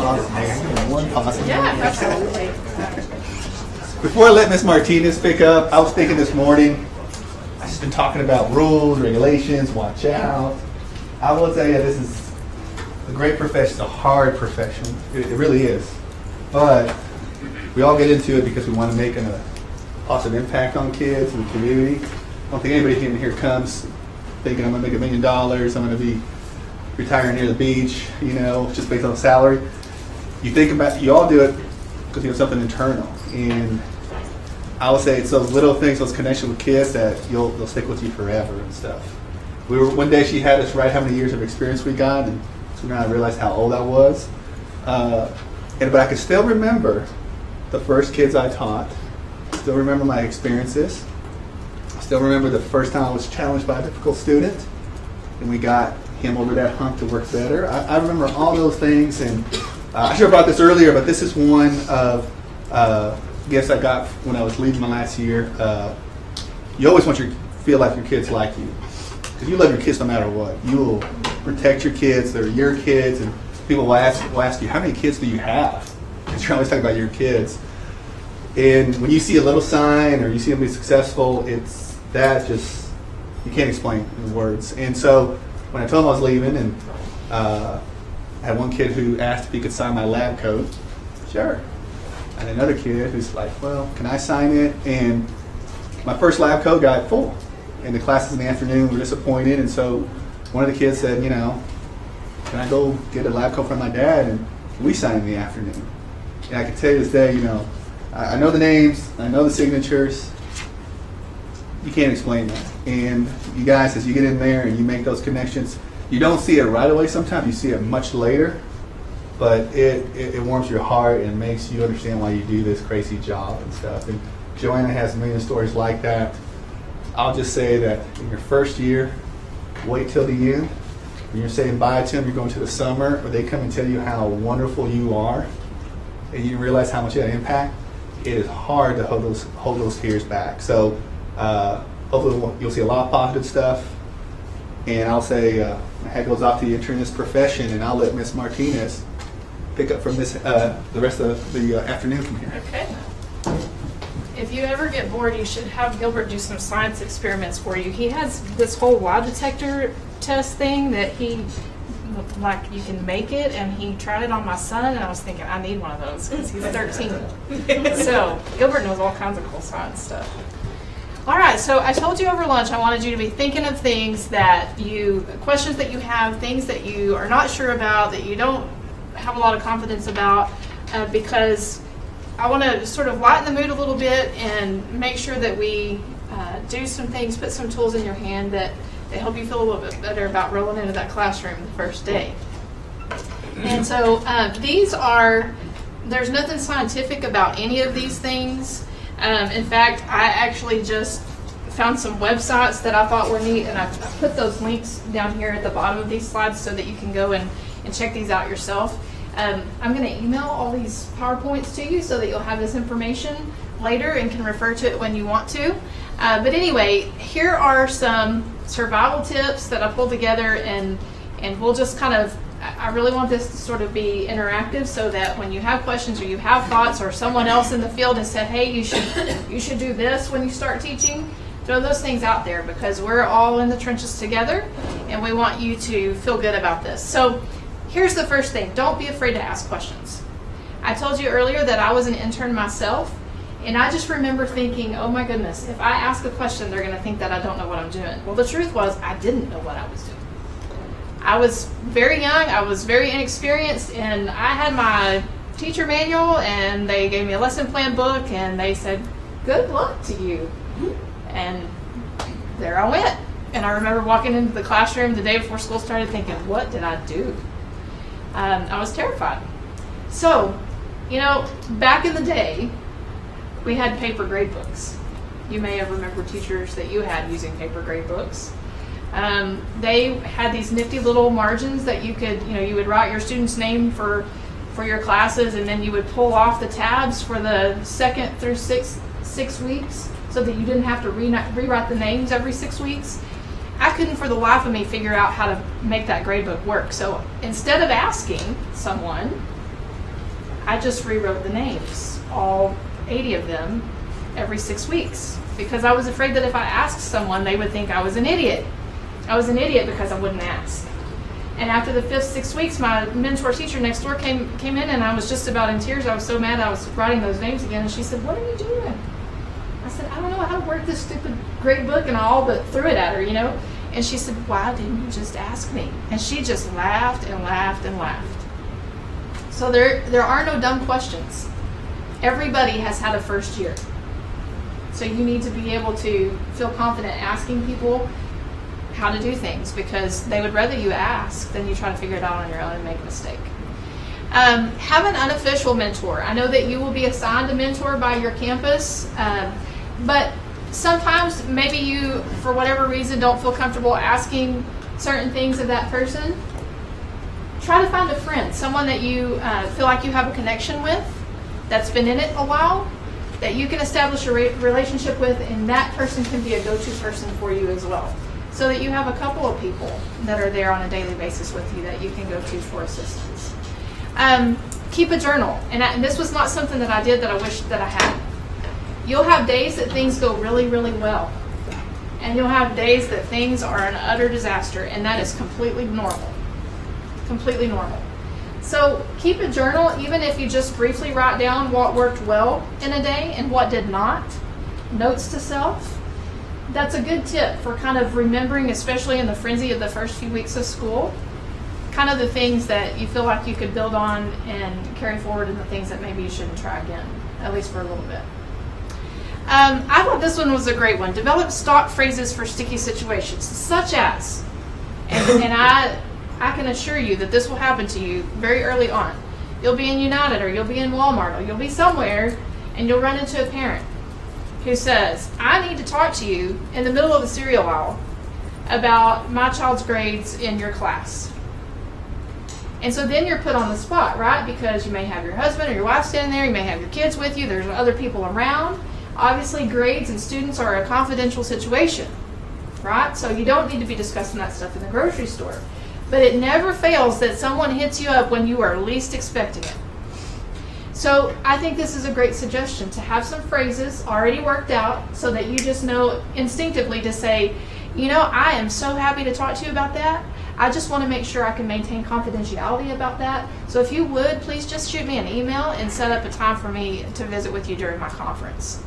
pause there. One pause. Yeah, absolutely. Before I let Miss Martinez pick up, I was thinking this morning, I've just been talking about rules, regulations, watch out. I will tell you, this is a great profession. It's a hard profession. It really is. But we all get into it because we want to make a positive impact on kids and the community. I don't think anybody in here comes thinking I'm going to make $1 million, I'm going to be retiring near the beach, just based on a salary. You all do it because you have something internal. And I would say it's those little things, those connections with kids that they'll stick with you forever and stuff. One day she had us write how many years of experience we got, and so now I realized how old I was. But I can still remember the first kids I taught, still remember my experiences, still remember the first time I was challenged by a difficult student, and we got him over that hump to work better. I remember all those things, and I should have brought this earlier, but this is one of gifts I got when I was leaving my last year. You always want to feel like your kids like you, because you love your kids no matter what. You will protect your kids. They're your kids, and people will ask you, how many kids do you have? Because you're always talking about your kids. And when you see a little sign or you see them be successful, you can't explain in words. And so when I told him I was leaving, and I had one kid who asked if he could sign my lab coat. Sure. And another kid who's like, well, can I sign it? And my first lab coat got full. And the classes in the afternoon were disappointed. And so one of the kids said, can I go get a lab coat from my dad? And we signed in the afternoon. And I can tell you this day, I know the names, I know the signatures. You can't explain that. And you guys, as you get in there and you make those connections, you don't see it right away sometimes, you see it much later, but it warms your heart and makes you understand why you do this crazy job and stuff. And Joanna has a million stories like that. I'll just say that in your first year, wait till the end. When you're saying bye to them, you're going to the summer, or they come and tell you how wonderful you are, and you realize how much you had an impact, it is hard to hold those tears back. So hopefully you'll see a lot of positive stuff. And I'll say my hat goes off to you entering this profession, and I'll let Miss Martinez pick up from the rest of the afternoon from here. Okay. If you ever get bored, you should have Gilbert do some science experiments for you. He has this whole lie detector test thing that he, like, you can make it, and he tried it on my son, and I was thinking, I need one of those because he's 13. So Gilbert knows all kinds of cool science stuff. All right, so I told you over lunch I wanted you to be thinking of things questions that you have, things that you are not sure about, that you don't have a lot of confidence about, because I want to sort of lighten the mood a little bit and make sure that we do some things, put some tools in your hand that help you feel a little bit better about rolling into that classroom the first day. And so there's nothing scientific about any of these things. In fact, I actually just found some websites that I thought were neat, and I put those links down here at the bottom of these slides so that you can go and check these out yourself. I'm going to email all these PowerPoints to you so that you'll have this information later and can refer to it when you want to. But anyway, here are some survival tips that I pulled together, and we'll just I really want this to sort of be interactive so that when you have questions or you have thoughts, or someone else in the field has said, hey, you should do this when you start teaching, throw those things out there, because we're all in the trenches together and we want you to feel good about this. So here's the first thing. Don't be afraid to ask questions. I told you earlier that I was an intern myself, and I just remember thinking, oh my goodness, if I ask a question, they're going to think that I don't know what I'm doing. Well, the truth was, I didn't know what I was doing. I was very young, I was very inexperienced, and I had my teacher manual, and they gave me a lesson plan book, and they said, good luck to you. And there I went. And I remember walking into the classroom the day before school started thinking, what did I do? I was terrified. So, back in the day, we had paper grade books. You may have remembered teachers that you had using paper grade books. They had these nifty little margins that you could, you would write your student's name for your classes, and then you would pull off the tabs for the second through six weeks so that you didn't have to rewrite the names every 6 weeks. I couldn't for the life of me figure out how to make that grade book work. So instead of asking someone, I just rewrote the names, all 80 of them, every 6 weeks, because I was afraid that if I asked someone, they would think I was an idiot. I was an idiot because I wouldn't ask. And after the 5th, 6 weeks, my mentor teacher next door came in, and I was just about in tears. I was so mad I was writing those names again, and she said, "What are you doing?" I said, "I don't know how to work this stupid great book," and I all but threw it at her, And she said, "Why didn't you just ask me?" And she just laughed and laughed and laughed. So there are no dumb questions. Everybody has had a first year. So you need to be able to feel confident asking people how to do things, because they would rather you ask than you try to figure it out on your own and make a mistake. Have an unofficial mentor. I know that you will be assigned a mentor by your campus, but sometimes maybe you, for whatever reason, don't feel comfortable asking certain things of that person. Try to find a friend, someone that you feel like you have a connection with, that's been in it a while, that you can establish a relationship with, and that person can be a go-to person for you as well. So that you have a couple of people that are there on a daily basis with you that you can go to for assistance. Keep a journal. And this was not something that I did that I wish that I had. You'll have days that things go really, really well. And you'll have days that things are an utter disaster, and that is completely normal. Completely normal. So keep a journal, even if you just briefly write down what worked well in a day and what did not. Notes to self. That's a good tip for kind of remembering, especially in the frenzy of the first few weeks of school, kind of the things that you feel like you could build on and carry forward, and the things that maybe you shouldn't try again, at least for a little bit. I thought this one was a great one. Develop stock phrases for sticky situations, such as, and I can assure you that this will happen to you very early on. You'll be in United, or you'll be in Walmart, or you'll be somewhere, and you'll run into a parent who says, "I need to talk to you in the middle of the cereal aisle about my child's grades in your class." And so then you're put on the spot, right? Because you may have your husband or your wife standing there, you may have your kids with you, there's other people around. Obviously, grades and students are a confidential situation, right? So you don't need to be discussing that stuff in the grocery store. But it never fails that someone hits you up when you are least expecting it. So I think this is a great suggestion, to have some phrases already worked out so that you just know instinctively to say, "I am so happy to talk to you about that. I just want to make sure I can maintain confidentiality about that. So if you would, please just shoot me an email and set up a time for me to visit with you during my conference."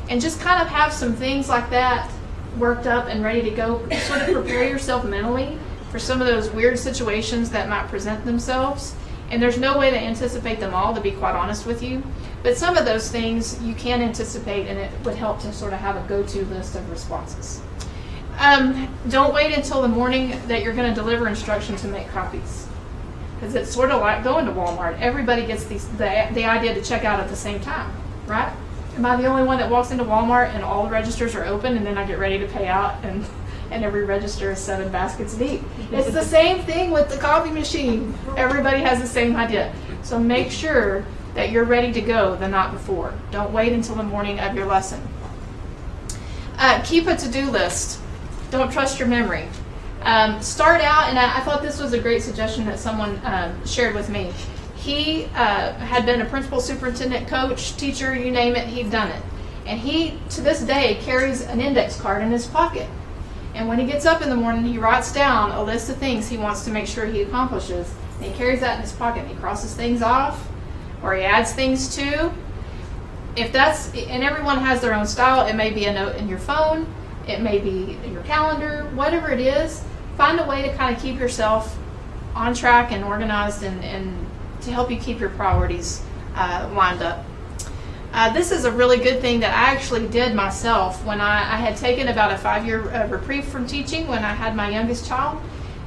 And just kind of have some things like that worked up and ready to go. Sort of prepare yourself mentally for some of those weird situations that might present themselves. And there's no way to anticipate them all, to be quite honest with you. But some of those things you can anticipate, and it would help to sort of have a go-to list of responses. Don't wait until the morning that you're going to deliver instruction to make copies. Because it's sort of like going to Walmart. Everybody gets the idea to check out at the same time, right? Am I the only one that walks into Walmart and all the registers are open, and then I get ready to pay out, and every register is 7 baskets deep? It's the same thing with the copy machine. Everybody has the same idea. So make sure that you're ready to go the night before. Don't wait until the morning of your lesson. Keep a to-do list. Don't trust your memory. Start out, and I thought this was a great suggestion that someone shared with me. He had been a principal, superintendent, coach, teacher, you name it, he'd done it. And he, to this day, carries an index card in his pocket. And when he gets up in the morning, he writes down a list of things he wants to make sure he accomplishes. And he carries that in his pocket, and he crosses things off, or he adds things to. And everyone has their own style. It may be a note in your phone, it may be in your calendar, whatever it is. Find a way to kind of keep yourself on track and organized, and to help you keep your priorities lined up. This is a really good thing that I actually did myself when I had taken about a 5-year reprieve from teaching when I had my youngest child.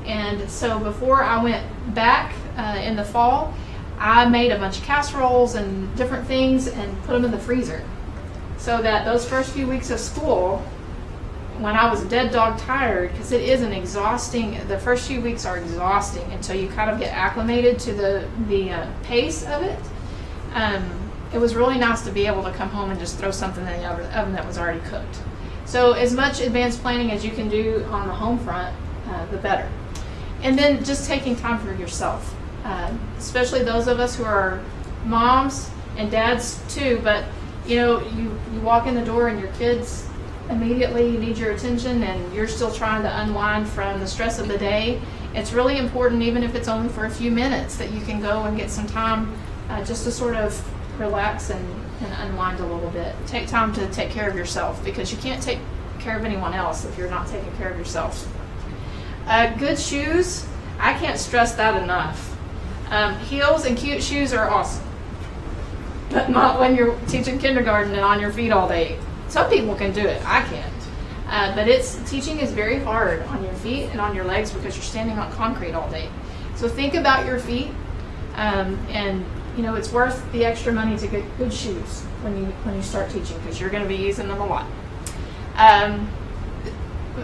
And so before I went back in the fall, I made a bunch of casseroles and different things and put them in the freezer. So that those first few weeks of school, when I was dead dog tired, because it is the first few weeks are exhausting until you kind of get acclimated to the pace of it. It was really nice to be able to come home and just throw something in the oven that was already cooked. So as much advanced planning as you can do on the home front, the better. And then just taking time for yourself, especially those of us who are moms and dads too, but you walk in the door and your kids immediately need your attention and you're still trying to unwind from the stress of the day. It's really important, even if it's only for a few minutes, that you can go and get some time just to sort of relax and unwind a little bit. Take time to take care of yourself, because you can't take care of anyone else if you're not taking care of yourself. Good shoes, I can't stress that enough. Heels and cute shoes are awesome, but not when you're teaching kindergarten and on your feet all day. Some people can do it, I can't. But teaching is very hard on your feet and on your legs because you're standing on concrete all day. So think about your feet, and it's worth the extra money to get good shoes when you start teaching, because you're going to be using them a lot.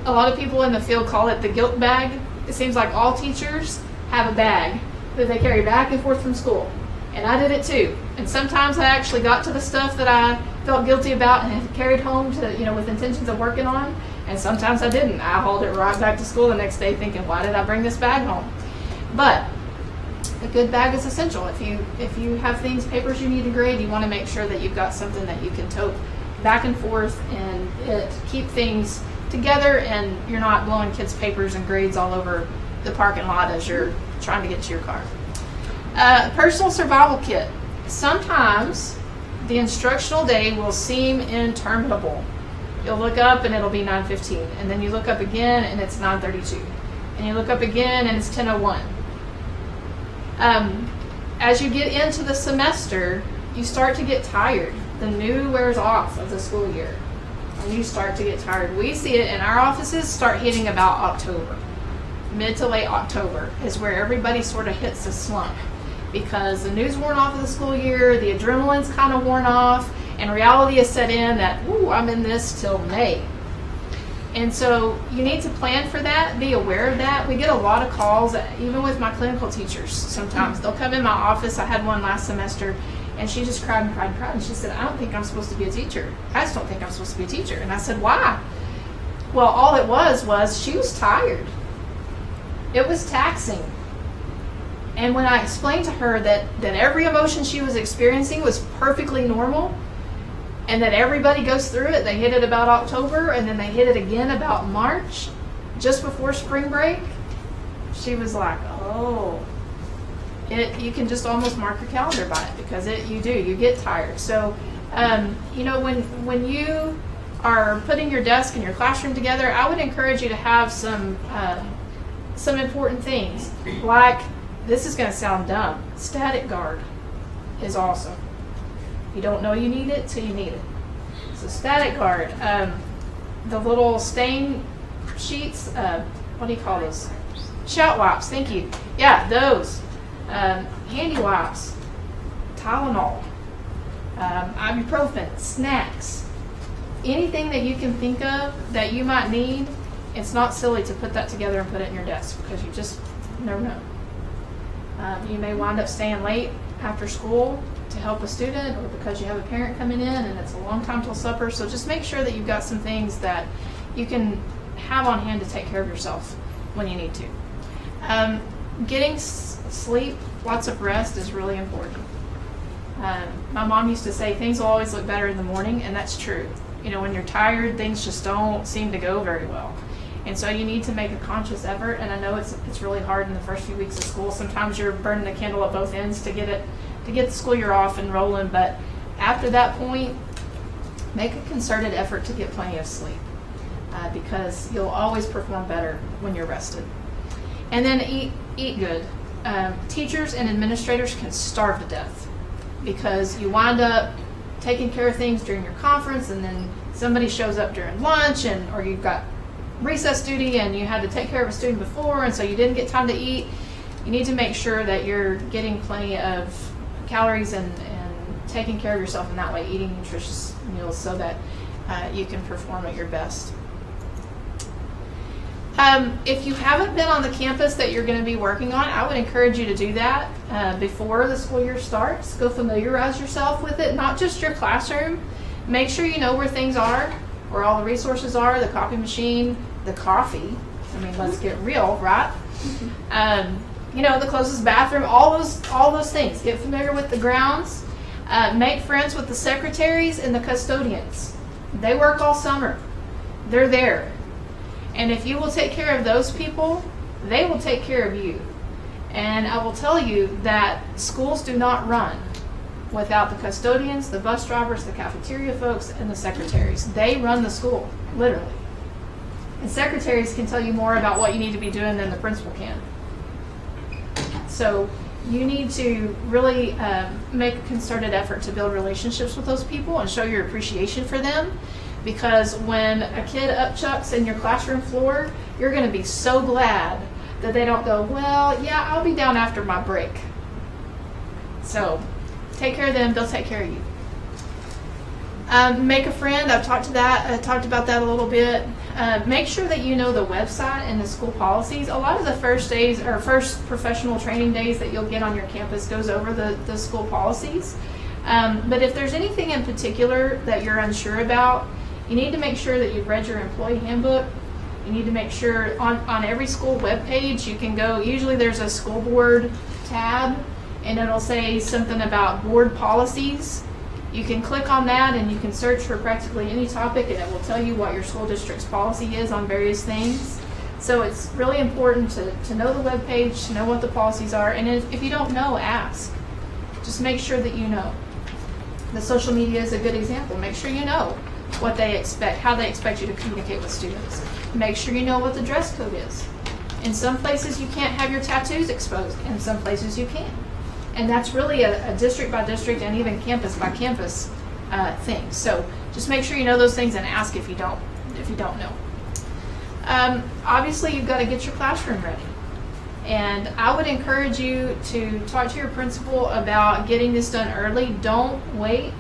A lot of people in the field call it the guilt bag. It seems like all teachers have a bag that they carry back and forth from school. And I did it too. And sometimes I actually got to the stuff that I felt guilty about and had carried home to, with intentions of working on. And sometimes I didn't. I hauled it right back to school the next day thinking, why did I bring this bag home? But a good bag is essential. If you have papers you need to grade, you want to make sure that you've got something that you can tote back and forth and keep things together, and you're not blowing kids' papers and grades all over the parking lot as you're trying to get to your car. Personal survival kit. Sometimes the instructional day will seem interminable. You'll look up and it'll be 9:15, and then you look up again and it's 9:32, and you look up again and it's 10:01. As you get into the semester, you start to get tired. The mood wears off of the school year, and you start to get tired. We see it in our offices start hitting about October. Mid to late October is where everybody sort of hits a slump, because the news worn off of the school year, the adrenaline's kind of worn off, and reality has set in that, I'm in this till May. And so you need to plan for that, be aware of that. We get a lot of calls, even with my clinical teachers sometimes. They'll come in my office. I had one last semester, and she just cried and cried and cried. And she said, I don't think I'm supposed to be a teacher. I just don't think I'm supposed to be a teacher. And I said, why? Well, all it was she was tired. It was taxing. And when I explained to her that every emotion she was experiencing was perfectly normal, and that everybody goes through it, they hit it about October, and then they hit it again about March, just before spring break, she was like, you can just almost mark your calendar by it, because you get tired. So, when you are putting your desk and your classroom together, I would encourage you to have some important things, like, this is going to sound dumb, static guard is awesome. You don't know you need it till you need it. So static guard, the little stain sheets, what do you call those? Shout wipes, thank you. Yeah, those. Handy wipes, Tylenol, ibuprofen, snacks, anything that you can think of that you might need. It's not silly to put that together and put it in your desk, because you just never know. You may wind up staying late after school to help a student, or because you have a parent coming in and it's a long time till supper. So just make sure that you've got some things that you can have on hand to take care of yourself when you need to. Getting sleep, lots of rest is really important. My mom used to say things will always look better in the morning, and that's true. When you're tired, things just don't seem to go very well. And so you need to make a conscious effort, and I know it's really hard in the first few weeks of school. Sometimes you're burning the candle at both ends to get the school year off and rolling, but after that point, make a concerted effort to get plenty of sleep, because you'll always perform better when you're rested. And then eat good. Teachers and administrators can starve to death, because you wind up taking care of things during your conference, and then somebody shows up during lunch, or you've got recess duty and you had to take care of a student before, and so you didn't get time to eat. You need to make sure that you're getting plenty of calories and taking care of yourself in that way, eating nutritious meals, so that you can perform at your best. If you haven't been on the campus that you're going to be working on, I would encourage you to do that before the school year starts. Go familiarize yourself with it, not just your classroom. Make sure you know where things are, where all the resources are, the copy machine, the coffee. I mean, let's get real, right? the closest bathroom, all those things. Get familiar with the grounds. Make friends with the secretaries and the custodians. They work all summer. They're there. And if you will take care of those people, they will take care of you. And I will tell you that schools do not run without the custodians, the bus drivers, the cafeteria folks, and the secretaries. They run the school, literally. And secretaries can tell you more about what you need to be doing than the principal can. So you need to really make a concerted effort to build relationships with those people and show your appreciation for them, because when a kid upchucks in your classroom floor, you're going to be so glad that they don't go, well, yeah, I'll be down after my break. So take care of them, they'll take care of you. Make a friend. I've talked about that a little bit. Make sure that you know the website and the school policies. A lot of the first professional training days that you'll get on your campus goes over the school policies. But if there's anything in particular that you're unsure about, you need to make sure that you've read your employee handbook. You need to make sure on every school webpage you can go, usually there's a school board tab, and it'll say something about board policies. You can click on that and you can search for practically any topic, and it will tell you what your school district's policy is on various things. So it's really important to know the webpage, to know what the policies are, and if you don't know, ask. Just make sure that you know. The social media is a good example. Make sure you know what they expect, how they expect you to communicate with students. Make sure you know what the dress code is. In some places you can't have your tattoos exposed, in some places you can. And that's really a district by district and even campus by campus thing. So just make sure you know those things and ask if you don't know. Obviously, you've got to get your classroom ready. And I would encourage you to talk to your principal about getting this done early. Don't wait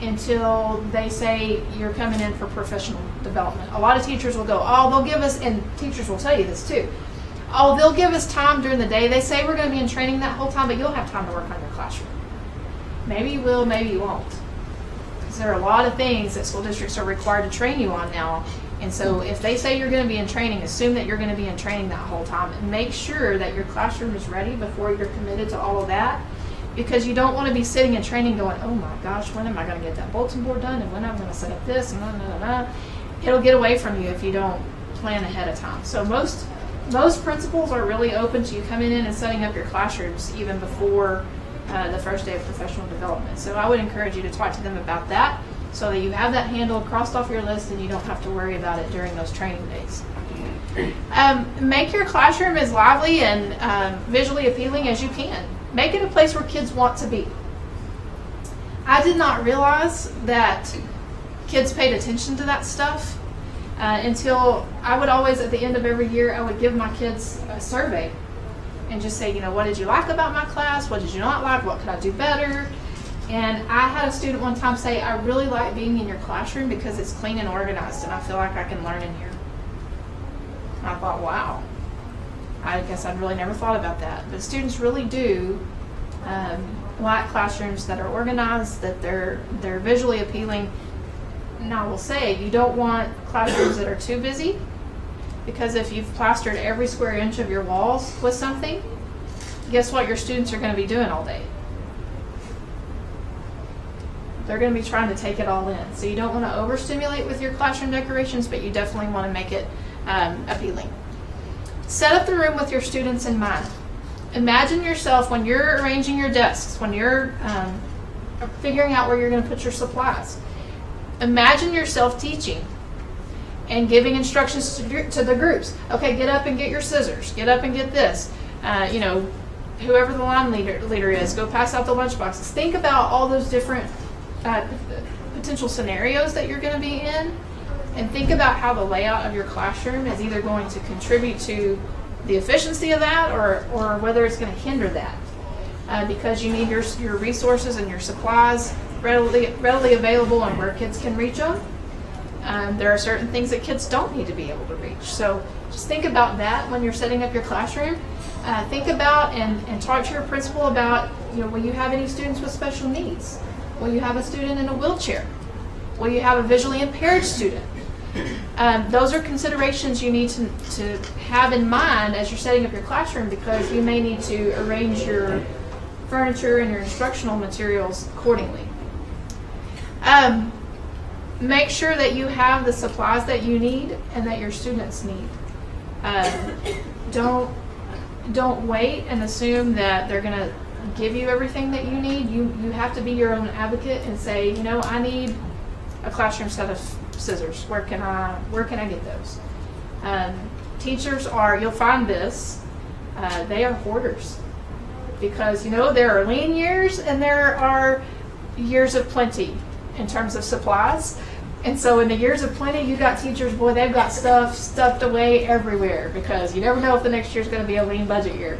until they say you're coming in for professional development. A lot of teachers will go, oh, they'll give us, and teachers will tell you this too, oh, they'll give us time during the day. They say we're going to be in training that whole time, but you'll have time to work on your classroom. Maybe you will, maybe you won't. Because there are a lot of things that school districts are required to train you on now. And so if they say you're going to be in training, assume that you're going to be in training that whole time. And make sure that your classroom is ready before you're committed to all of that. Because you don't want to be sitting in training going, oh my gosh, when am I going to get that bulletin board done? And when I'm going to set up this? And It'll get away from you if you don't plan ahead of time. So most principals are really open to you coming in and setting up your classrooms even before the first day of professional development. So I would encourage you to talk to them about that so that you have that handled, crossed off your list, and you don't have to worry about it during those training days. Make your classroom as lively and visually appealing as you can. Make it a place where kids want to be. I did not realize that kids paid attention to that stuff until I would always, at the end of every year, I would give my kids a survey and just say, what did you like about my class? What did you not like? What could I do better? And I had a student one time say, I really like being in your classroom because it's clean and organized and I feel like I can learn in here. And I thought, wow, I guess I'd really never thought about that. But students really do like classrooms that are organized, that they're visually appealing. And I will say, you don't want classrooms that are too busy, because if you've plastered every square inch of your walls with something, guess what your students are going to be doing all day? They're going to be trying to take it all in. So you don't want to overstimulate with your classroom decorations, but you definitely want to make it appealing. Set up the room with your students in mind. Imagine yourself when you're arranging your desks, when you're figuring out where you're going to put your supplies. Imagine yourself teaching and giving instructions to the groups. Okay, get up and get your scissors. Get up and get this. Whoever the line leader is, go pass out the lunch boxes. Think about all those different potential scenarios that you're going to be in, and think about how the layout of your classroom is either going to contribute to the efficiency of that or whether it's going to hinder that. Because you need your resources and your supplies readily available and where kids can reach them. There are certain things that kids don't need to be able to reach. So just think about that when you're setting up your classroom. Think about and talk to your principal about, will you have any students with special needs? Will you have a student in a wheelchair? Will you have a visually impaired student? Those are considerations you need to have in mind as you're setting up your classroom, because you may need to arrange your furniture and your instructional materials accordingly. Make sure that you have the supplies that you need and that your students need. Don't wait and assume that they're going to give you everything that you need. You have to be your own advocate and say, I need a classroom set of scissors. Where can I get those? Teachers you'll find this, they are hoarders, because there are lean years and there are years of plenty in terms of supplies. And so in the years of plenty, you got teachers, boy, they've got stuff stuffed away everywhere, because you never know if the next year's going to be a lean budget year.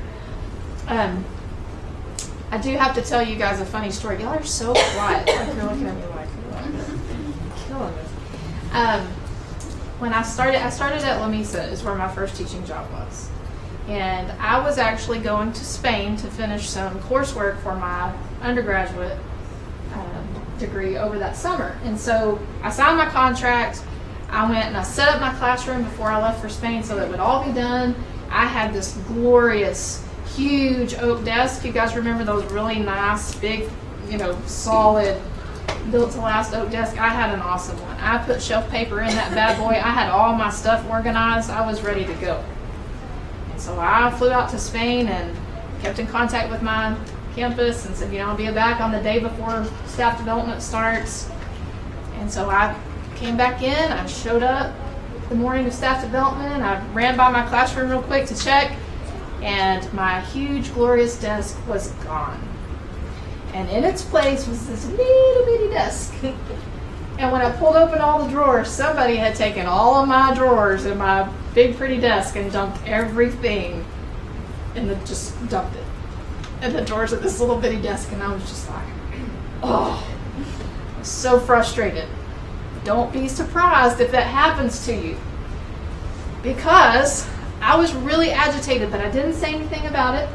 I do have to tell you guys a funny story. Y'all are so quiet. Like, you're looking at me like, killing me. When I started at Lamesa is where my first teaching job was. And I was actually going to Spain to finish some coursework for my undergraduate degree over that summer. And so I signed my contract. I went and I set up my classroom before I left for Spain so that it would all be done. I had this glorious, huge oak desk. You guys remember those really nice, big, solid, built to last oak desk? I had an awesome one. I put shelf paper in that bad boy. I had all my stuff organized. I was ready to go. And so I flew out to Spain and kept in contact with my campus and said, I'll be back on the day before staff development starts. And so I came back in. I showed up the morning of staff development. I ran by my classroom real quick to check, and my huge, glorious desk was gone. And in its place was this little bitty desk. And when I pulled open all the drawers, somebody had taken all of my drawers in my big, pretty desk and dumped everything, and just dumped it in the drawers of this little bitty desk. And I was just like, so frustrated. Don't be surprised if that happens to you, because I was really agitated, but I didn't say anything about it.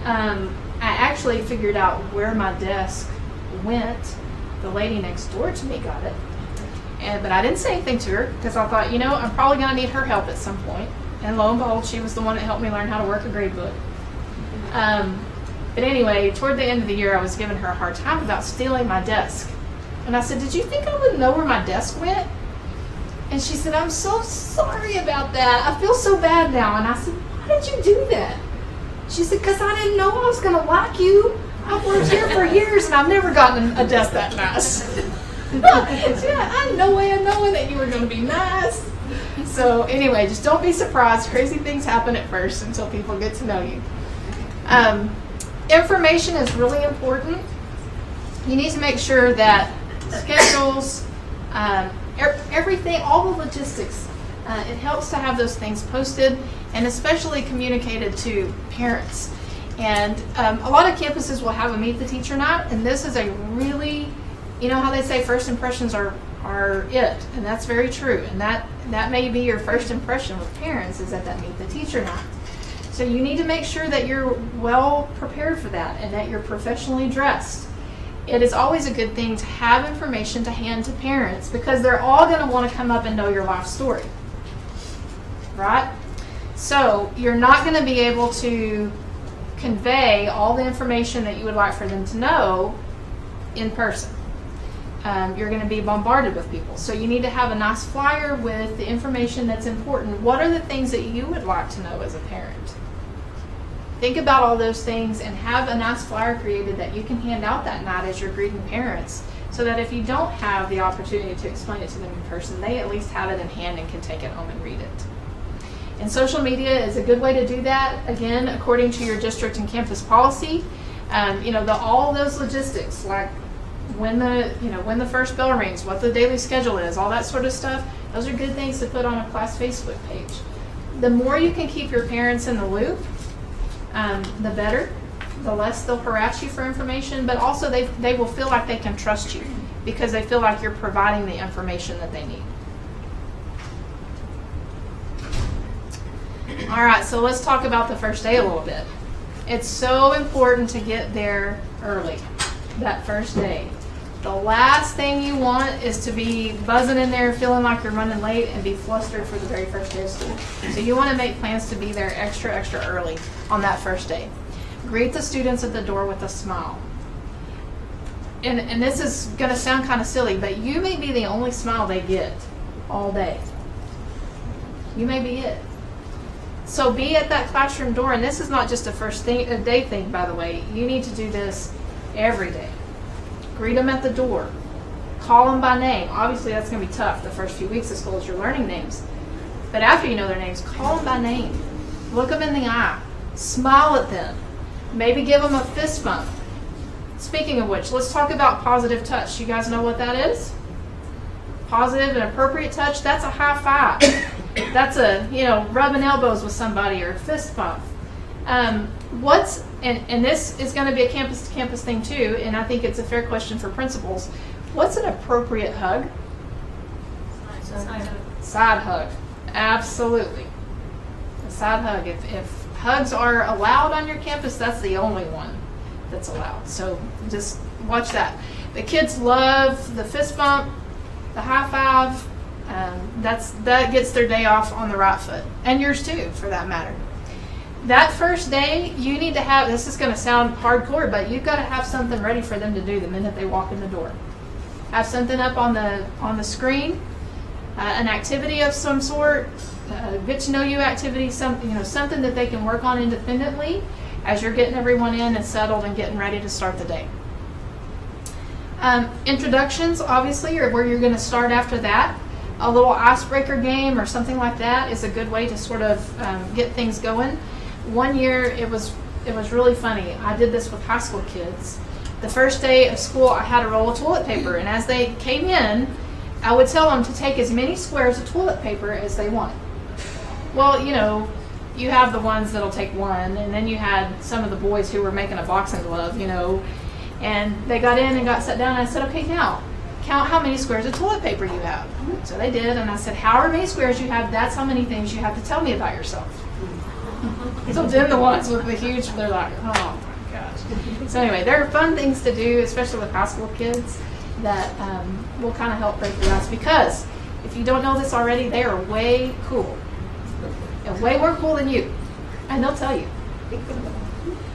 I actually figured out where my desk went. The lady next door to me got it, but I didn't say anything to her, because I thought, I'm probably going to need her help at some point. And lo and behold, she was the one that helped me learn how to work a grade book. But anyway, toward the end of the year, I was giving her a hard time about stealing my desk. And I said, did you think I would know where my desk went? And she said, I'm so sorry about that. I feel so bad now. And I said, why did you do that? She said, because I didn't know I was going to like you. I've worked here for years and I've never gotten a desk that nice. Yeah, I had no way of knowing that you were going to be nice. So anyway, just don't be surprised. Crazy things happen at first until people get to know you. Information is really important. You need to make sure that schedules, everything, all the logistics, it helps to have those things posted and especially communicated to parents. And a lot of campuses will have a meet the teacher night, and this is a really, how they say first impressions are it, and that's very true. And that may be your first impression with parents, is at that meet the teacher night. So you need to make sure that you're well prepared for that and that you're professionally dressed. It is always a good thing to have information to hand to parents, because they're all going to want to come up and know your life story, right? So you're not going to be able to convey all the information that you would like for them to know in person. You're going to be bombarded with people. So you need to have a nice flyer with the information that's important. What are the things that you would like to know as a parent? Think about all those things and have a nice flyer created that you can hand out that night as you're greeting parents, so that if you don't have the opportunity to explain it to them in person, they at least have it in hand and can take it home and read it. And social media is a good way to do that, again, according to your district and campus policy. All those logistics, like when the first bell rings, what the daily schedule is, all that sort of stuff, those are good things to put on a class Facebook page. The more you can keep your parents in the loop, the better. The less they'll harass you for information, but also they will feel like they can trust you, because they feel like you're providing the information that they need. All right, so let's talk about the first day a little bit. It's so important to get there early, that first day. The last thing you want is to be buzzing in there feeling like you're running late and be flustered for the very first day of school. So you want to make plans to be there extra early on that first day. Greet the students at the door with a smile. And this is going to sound kind of silly, but you may be the only smile they get all day. You may be it. So be at that classroom door, and this is not just a day thing, by the way. You need to do this every day. Greet them at the door. Call them by name. Obviously, that's going to be tough the first few weeks of school as you're learning names. But after you know their names, call them by name. Look them in the eye. Smile at them. Maybe give them a fist bump. Speaking of which, let's talk about positive touch. You guys know what that is? Positive and appropriate touch, that's a high five. That's a, rubbing elbows with somebody or a fist bump. And this is going to be a campus-to-campus thing too, and I think it's a fair question for principals. What's an appropriate hug? Side hug. Absolutely. A side hug. If hugs are allowed on your campus, that's the only one that's allowed. So just watch that. The kids love the fist bump, the high five. That gets their day off on the right foot, and yours too, for that matter. That first day, you need to have, this is going to sound hardcore, but you've got to have something ready for them to do the minute they walk in the door. Have something up on the screen, an activity of some sort, get to know you activity, something that they can work on independently as you're getting everyone in and settled and getting ready to start the day. Introductions, obviously, are where you're going to start after that. A little icebreaker game or something like that is a good way to sort of get things going. One year, it was really funny. I did this with high school kids. The first day of school, I had a roll of toilet paper, and as they came in, I would tell them to take as many squares of toilet paper as they wanted. Well, you have the ones that'll take one, and then you had some of the boys who were making a boxing glove, and they got in and got sat down, and I said, okay, now, count how many squares of toilet paper you have. So they did, and I said, however many squares you have, that's how many things you have to tell me about yourself. So then the ones with the huge, they're like, oh my gosh. So anyway, there are fun things to do, especially with high school kids, that will kind of help break the ice. Because if you don't know this already, they are way cool. And way more cool than you. And they'll tell you.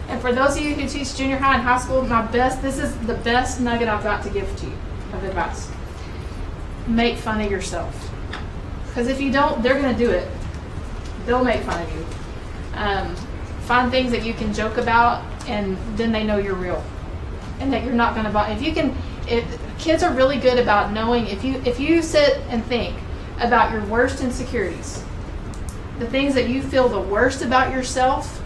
And for those of you who teach junior high and high school, this is the best nugget I've got to give to you of advice. Make fun of yourself. Because if you don't, they're going to do it. They'll make fun of you. Find things that you can joke about, and then they know you're real. And that you're not going to kids are really good about knowing, if you sit and think about your worst insecurities, the things that you feel the worst about yourself,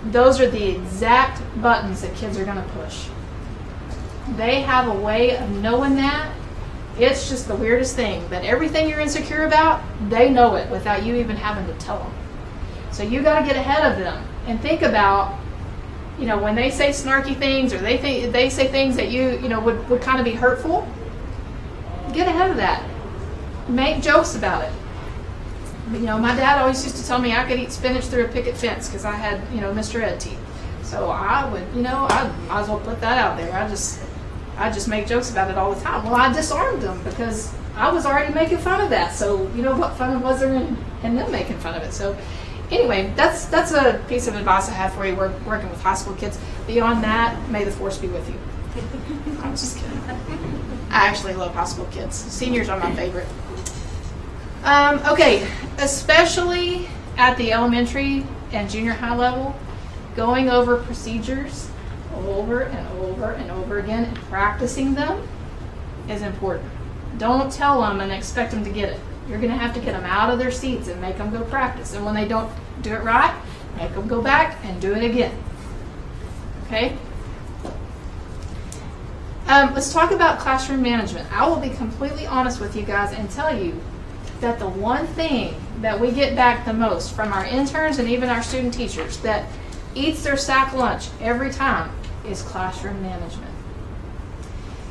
those are the exact buttons that kids are going to push. They have a way of knowing that. It's just the weirdest thing. That everything you're insecure about, they know it without you even having to tell them. So you got to get ahead of them and think about, when they say snarky things or they say things that you would kind of be hurtful. Get ahead of that. Make jokes about it. My dad always used to tell me I could eat spinach through a picket fence because I had, Mr. Ed teeth. So I would, I might as well put that out there. I just make jokes about it all the time. Well, I disarmed them because I was already making fun of that. So what fun was there in them making fun of it? So anyway, that's a piece of advice I have for you. We're working with high school kids. Beyond that, may the force be with you. I'm just kidding. I actually love high school kids. Seniors are my favorite. Okay, especially at the elementary and junior high level, going over procedures over and over and over again and practicing them is important. Don't tell them and expect them to get it. You're going to have to get them out of their seats and make them go practice. And when they don't do it right, make them go back and do it again. Okay? Let's talk about classroom management. I will be completely honest with you guys and tell you that the one thing that we get back the most from our interns and even our student teachers that eats their sack lunch every time is classroom management.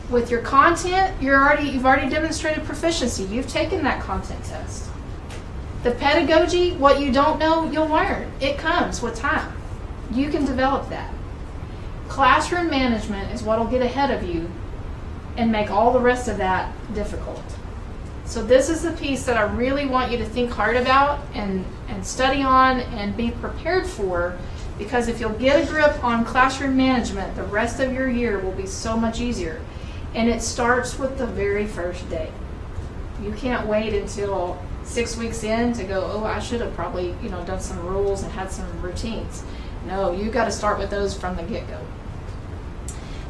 With your content, you've already demonstrated proficiency. You've taken that content test. The pedagogy, what you don't know, you'll learn. It comes with time. You can develop that. Classroom management is what will get ahead of you and make all the rest of that difficult. So this is the piece that I really want you to think hard about and study on and be prepared for, because if you'll get a grip on classroom management, the rest of your year will be so much easier. And it starts with the very first day. You can't wait until 6 weeks in to go, oh, I should have probably, done some rules and had some routines. No, you got to start with those from the get-go.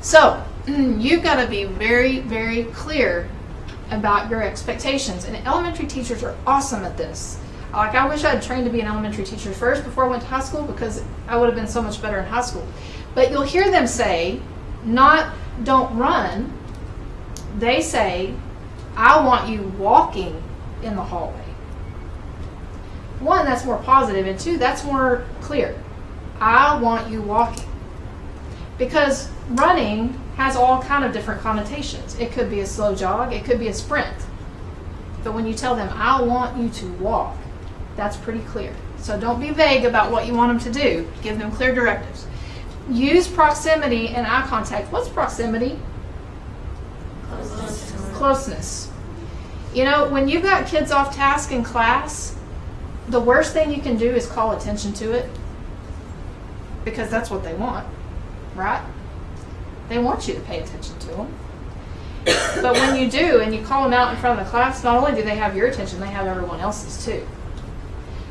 So you've got to be very, very clear about your expectations. And elementary teachers are awesome at this. I wish I had trained to be an elementary teacher first before I went to high school, because I would have been so much better in high school. But you'll hear them say, not don't run. They say, I want you walking in the hallway. One, that's more positive, and two, that's more clear. I want you walking. Because running has all kind of different connotations. It could be a slow jog, it could be a sprint. But when you tell them, I want you to walk, that's pretty clear. So don't be vague about what you want them to do. Give them clear directives. Use proximity and eye contact. What's proximity? Closeness. When you've got kids off task in class, the worst thing you can do is call attention to it, because that's what they want, right? They want you to pay attention to them. But when you do, and you call them out in front of the class, not only do they have your attention, they have everyone else's too.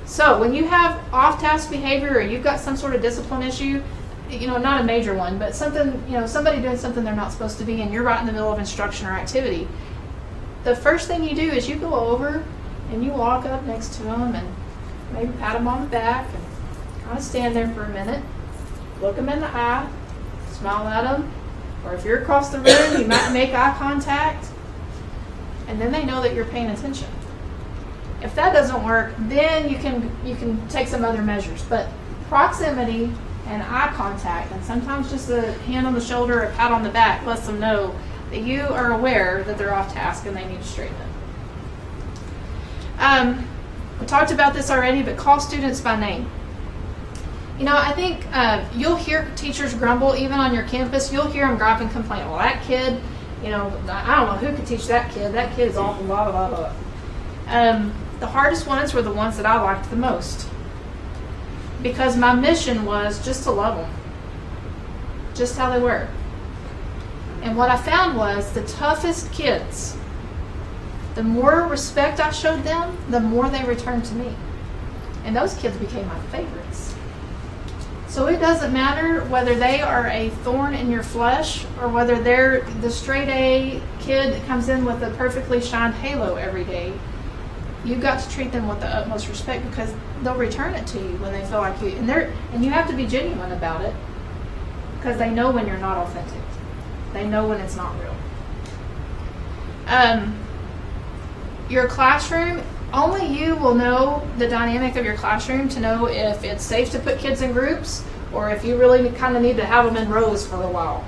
So when you have off-task behavior, or you've got some sort of discipline issue, not a major one, but something, somebody doing something they're not supposed to be, and you're right in the middle of instruction or activity, the first thing you do is you go over and you walk up next to them and maybe pat them on the back and kind of stand there for a minute, look them in the eye, smile at them, or if you're across the room, you might make eye contact, and then they know that you're paying attention. If that doesn't work, then you can take some other measures. But proximity and eye contact, and sometimes just a hand on the shoulder or a pat on the back, lets them know that you are aware that they're off task and they need to straighten up. We talked about this already, but call students by name. I think you'll hear teachers grumble, even on your campus. You'll hear them gripe and complain. Well, that kid, I don't know who could teach that kid. That kid is awful, blah, blah, blah, blah. The hardest ones were the ones that I liked the most, because my mission was just to love them, just how they were. And what I found was the toughest kids, the more respect I showed them, the more they returned to me. And those kids became my favorites. So it doesn't matter whether they are a thorn in your flesh or whether they're the straight A kid that comes in with a perfectly shined halo every day. You've got to treat them with the utmost respect, because they'll return it to you when they feel like you. And you have to be genuine about it, because they know when you're not authentic. They know when it's not real. Your classroom, only you will know the dynamic of your classroom to know if it's safe to put kids in groups, or if you really kind of need to have them in rows for a while.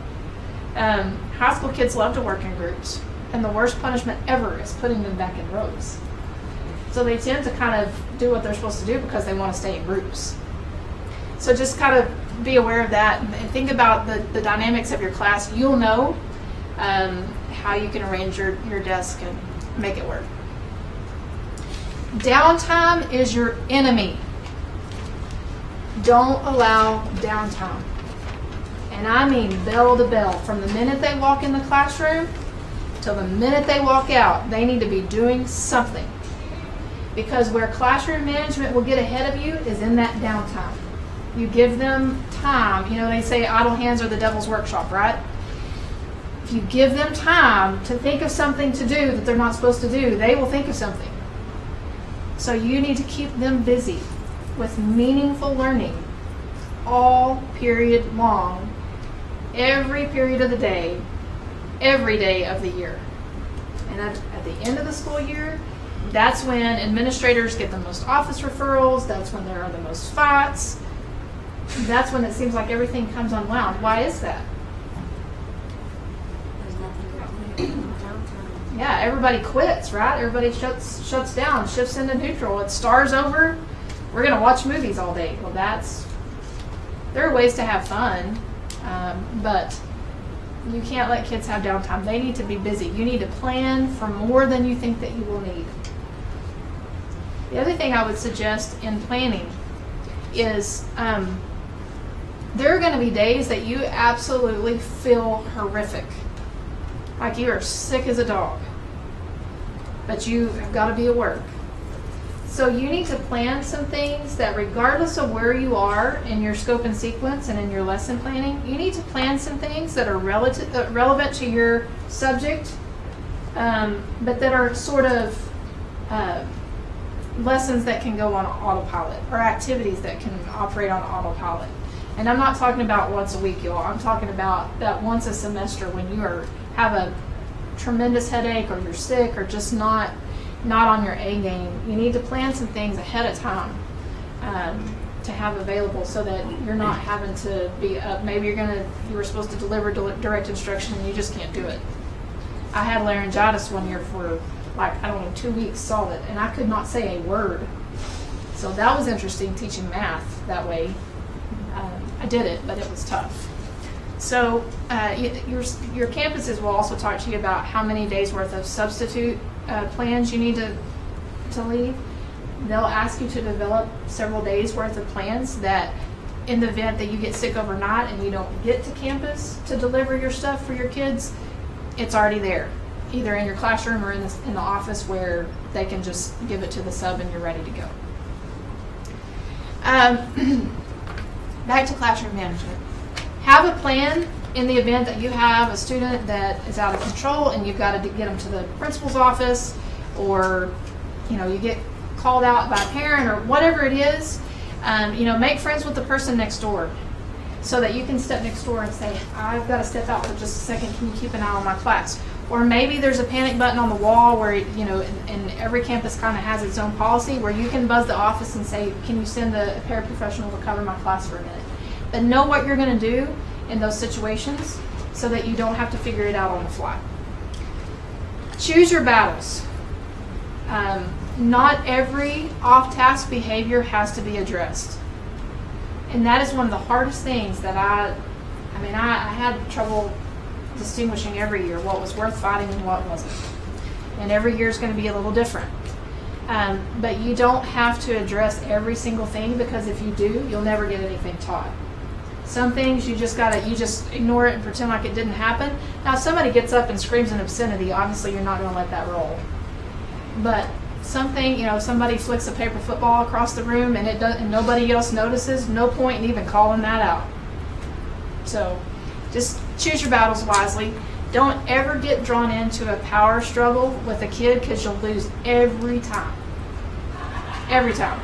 High school kids love to work in groups, and the worst punishment ever is putting them back in rows. So they tend to kind of do what they're supposed to do because they want to stay in groups. So just kind of be aware of that and think about the dynamics of your class. You'll know how you can arrange your desk and make it work. Downtime is your enemy. Don't allow downtime. And I mean bell to bell. From the minute they walk in the classroom till the minute they walk out, they need to be doing something. Because where classroom management will get ahead of you is in that downtime. You give them time. They say idle hands are the devil's workshop, right? If you give them time to think of something to do that they're not supposed to do, they will think of something. So you need to keep them busy with meaningful learning all period long, every period of the day, every day of the year. And at the end of the school year, that's when administrators get the most office referrals. That's when there are the most fights. That's when it seems like everything comes unwound. Why is that? There's nothing downtime. Yeah, everybody quits, right? Everybody shuts down, shifts into neutral. It stars over. We're going to watch movies all day. Well, there are ways to have fun, but You can't let kids have downtime. They need to be busy. You need to plan for more than you think that you will need. The other thing I would suggest in planning is there are going to be days that you absolutely feel horrific. Like you are sick as a dog. But you have got to be at work. So you need to plan some things that regardless of where you are in your scope and sequence and in your lesson planning, you need to plan some things that are relevant to your subject, but that are sort of lessons that can go on autopilot or activities that can operate on autopilot. And I'm not talking about once a week, y'all. I'm talking about that once a semester when you have a tremendous headache or you're sick or just not on your A game. You need to plan some things ahead of time to have available so that you're not having to be up. Maybe you were supposed to deliver direct instruction and you just can't do it. I had laryngitis one year for 2 weeks solid, and I could not say a word. So that was interesting, teaching math that way. I did it, but it was tough. So your campuses will also talk to you about how many days worth of substitute plans you need to leave. They'll ask you to develop several days worth of plans that in the event that you get sick overnight and you don't get to campus to deliver your stuff for your kids, it's already there, either in your classroom or in the office where they can just give it to the sub and you're ready to go. Back to classroom management. Have a plan in the event that you have a student that is out of control and you've got to get them to the principal's office, or you get called out by a parent or whatever it is. Make friends with the person next door so that you can step next door and say, I've got to step out for just a second. Can you keep an eye on my class? Or maybe there's a panic button on the wall where, and every campus kind of has its own policy where you can buzz the office and say, can you send a paraprofessional to cover my class for a minute? But know what you're going to do in those situations so that you don't have to figure it out on the fly. Choose your battles. Not every off-task behavior has to be addressed. And that is one of the hardest things that I had trouble distinguishing every year what was worth fighting and what wasn't. And every year is going to be a little different. But you don't have to address every single thing, because if you do, you'll never get anything taught. Some things you just ignore it and pretend like it didn't happen. Now, if somebody gets up and screams an obscenity, obviously you're not going to let that roll. But something, if somebody flicks a paper football across the room and nobody else notices, no point in even calling that out. So just choose your battles wisely. Don't ever get drawn into a power struggle with a kid, because you'll lose every time. Every time.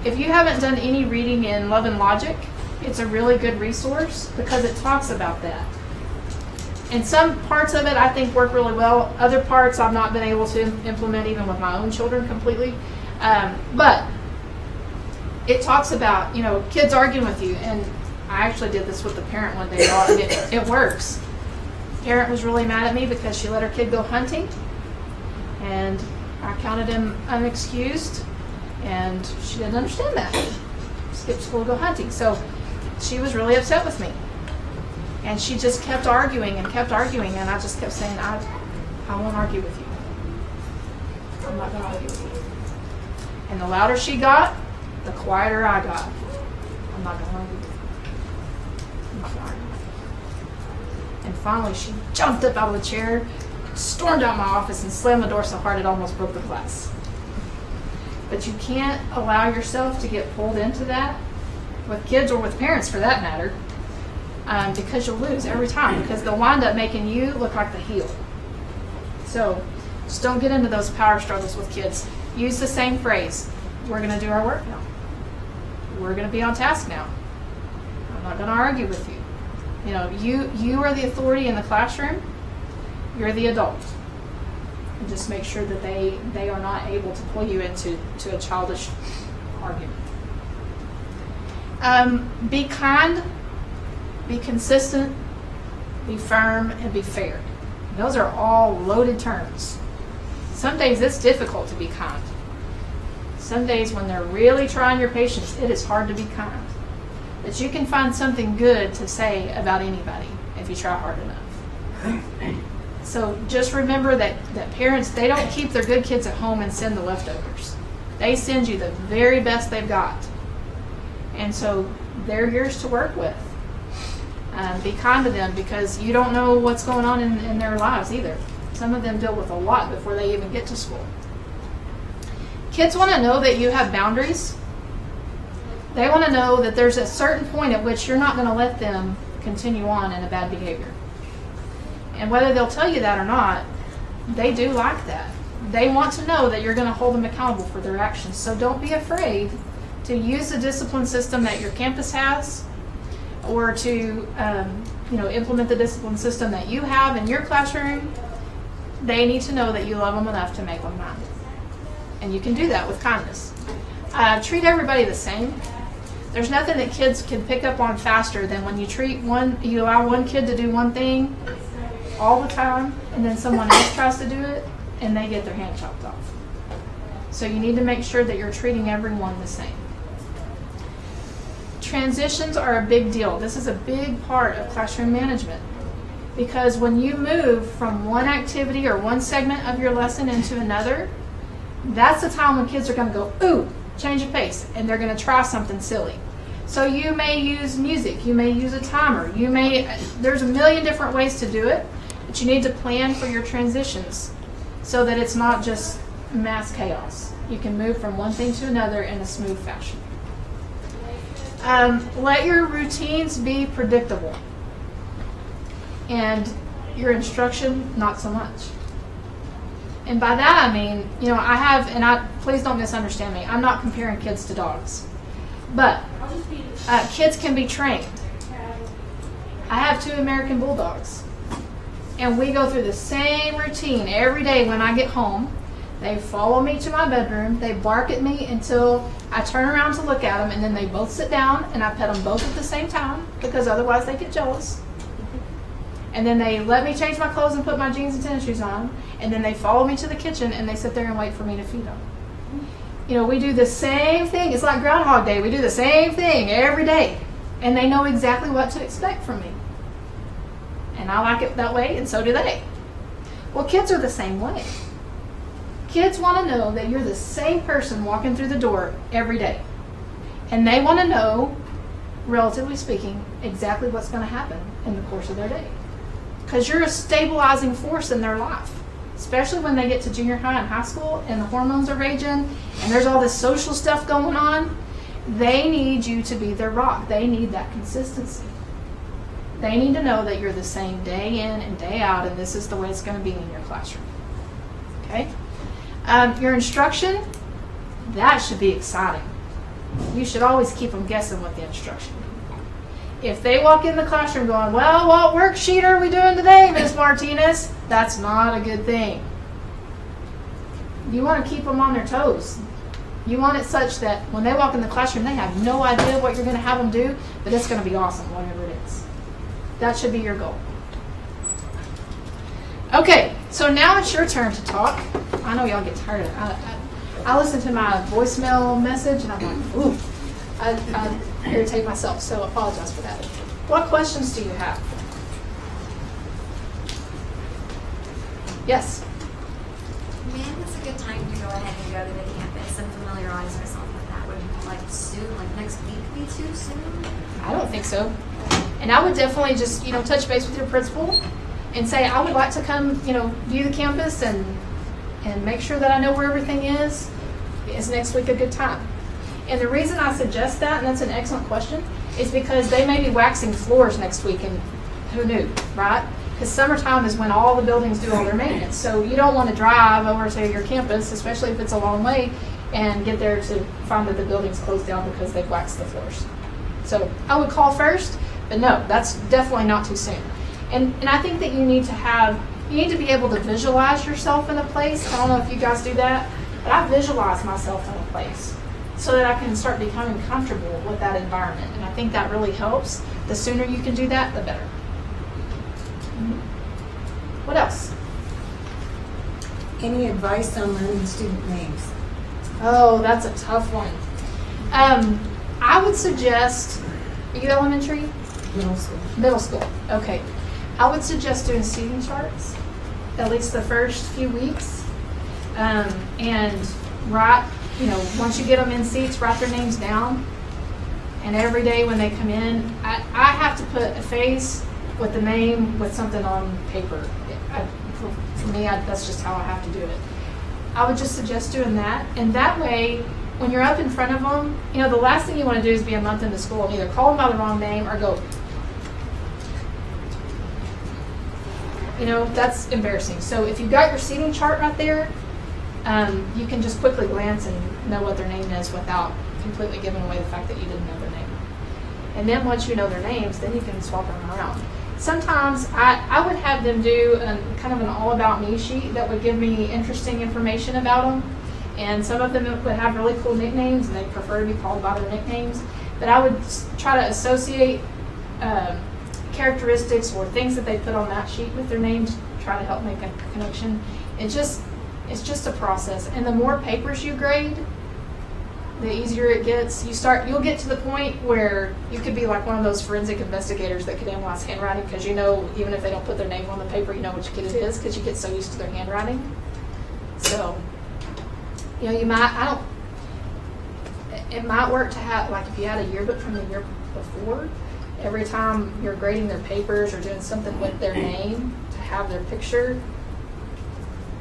If you haven't done any reading in Love and Logic, it's a really good resource because it talks about that. And some parts of it I think work really well. Other parts I've not been able to implement even with my own children completely. But it talks about, kids arguing with you. And I actually did this with the parent one day, and it works. The parent was really mad at me because she let her kid go hunting. And I counted him unexcused. And she didn't understand that. Skip school to go hunting. So she was really upset with me. And she just kept arguing, and I just kept saying, I won't argue with you. I'm not going to argue with you. And the louder she got, the quieter I got. I'm not going to argue with you. I'm not going to argue with you. And finally she jumped up out of the chair, stormed out my office, and slammed the door so hard it almost broke the glass. But you can't allow yourself to get pulled into that with kids, or with parents for that matter, because you'll lose every time, because they'll wind up making you look like the heel. So just don't get into those power struggles with kids. Use the same phrase. We're going to do our work now. We're going to be on task now. I'm not going to argue with you. You are the authority in the classroom. You're the adult. And just make sure that they are not able to pull you into a childish argument. Be kind, be consistent, be firm, and be fair. Those are all loaded terms. Some days it's difficult to be kind. Some days when they're really trying your patience, it is hard to be kind. But you can find something good to say about anybody if you try hard enough. So just remember that parents, they don't keep their good kids at home and send the leftovers. They send you the very best they've got. And so they're yours to work with. Be kind to them because you don't know what's going on in their lives either. Some of them deal with a lot before they even get to school. Kids want to know that you have boundaries. They want to know that there's a certain point at which you're not going to let them continue on in a bad behavior. And whether they'll tell you that or not, they do like that. They want to know that you're going to hold them accountable for their actions. So don't be afraid to use the discipline system that your campus has, or to implement the discipline system that you have in your classroom. They need to know that you love them enough to make them mind. And you can do that with kindness. Treat everybody the same. There's nothing that kids can pick up on faster than when you allow one kid to do one thing all the time, and then someone else tries to do it, and they get their hand chopped off. So you need to make sure that you're treating everyone the same. Transitions are a big deal. This is a big part of classroom management, because when you move from one activity or one segment of your lesson into another, that's the time when kids are going to go, ooh, change of pace, and they're going to try something silly. So you may use music, you may use a timer, there's a million different ways to do it, but you need to plan for your transitions so that it's not just mass chaos. You can move from one thing to another in a smooth fashion. Let your routines be predictable, and your instruction not so much. And by that I mean, please don't misunderstand me, I'm not comparing kids to dogs, but kids can be trained. I have 2 American Bulldogs, and we go through the same routine every day when I get home. They follow me to my bedroom, they bark at me until I turn around to look at them, and then they both sit down, and I pet them both at the same time, because otherwise they get jealous. And then they let me change my clothes and put my jeans and tennis shoes on, and then they follow me to the kitchen, and they sit there and wait for me to feed them. We do the same thing. It's like Groundhog Day. We do the same thing every day, and they know exactly what to expect from me. And I like it that way, and so do they. Well, kids are the same way. Kids want to know that you're the same person walking through the door every day. And they want to know, relatively speaking, exactly what's going to happen in the course of their day. Because you're a stabilizing force in their life, especially when they get to junior high and high school and the hormones are raging and there's all this social stuff going on. They need you to be their rock. They need that consistency. They need to know that you're the same day in and day out, and this is the way it's going to be in your classroom. Okay? Your instruction, that should be exciting. You should always keep them guessing with the instruction. If they walk in the classroom going, well, what worksheet are we doing today, Ms. Martinez? That's not a good thing. You want to keep them on their toes. You want it such that when they walk in the classroom, they have no idea what you're going to have them do, but it's going to be awesome, whatever it is. That should be your goal. Okay, so now it's your turn to talk. I know y'all get tired of it. I listen to my voicemail message, and I'm like, ooh, I irritate myself, so apologize for that. What questions do you have? Yes? When is a good time to go ahead and go to the campus and familiarize myself with that? Would soon, like next week, be too soon? I don't think so. And I would definitely just, touch base with your principal and say, I would like to come, view the campus and make sure that I know where everything is. Is next week a good time? And the reason I suggest that, and that's an excellent question, is because they may be waxing floors next week, and who knew, right? Because summertime is when all the buildings do all their maintenance. So you don't want to drive over to your campus, especially if it's a long way, and get there to find that the building's closed down because they've waxed the floors. So I would call first, but no, that's definitely not too soon. And I think that you need to be able to visualize yourself in a place. I don't know if you guys do that, but I visualize myself in a place so that I can start becoming comfortable with that environment. And I think that really helps. The sooner you can do that, the better. What else? Any advice on learning student names? Oh, that's a tough one. I would suggest, are you elementary? Middle school. Middle school, okay. I would suggest doing seating charts, at least the first few weeks. And write, once you get them in seats, write their names down. And every day when they come in, I have to put a face with the name with something on paper. For me, that's just how I have to do it. I would just suggest doing that. And that way, when you're up in front of them, the last thing you want to do is be a month into school and either call them by the wrong name or go, that's embarrassing. So if you've got your seating chart right there, you can just quickly glance and know what their name is without completely giving away the fact that you didn't know their name. And then once you know their names, then you can swap them around. Sometimes I would have them do kind of an all about me sheet that would give me interesting information about them. And some of them would have really cool nicknames and they prefer to be called by their nicknames. But I would try to associate characteristics or things that they put on that sheet with their names, try to help make a connection. It's just a process. And the more papers you grade, the easier it gets. You'll get to the point where you could be like one of those forensic investigators that could analyze handwriting because even if they don't put their name on the paper, you know which kid it is because you get so used to their handwriting. So, it might work to have, like if you had a yearbook from the year before, every time you're grading their papers or doing something with their name, to have their picture.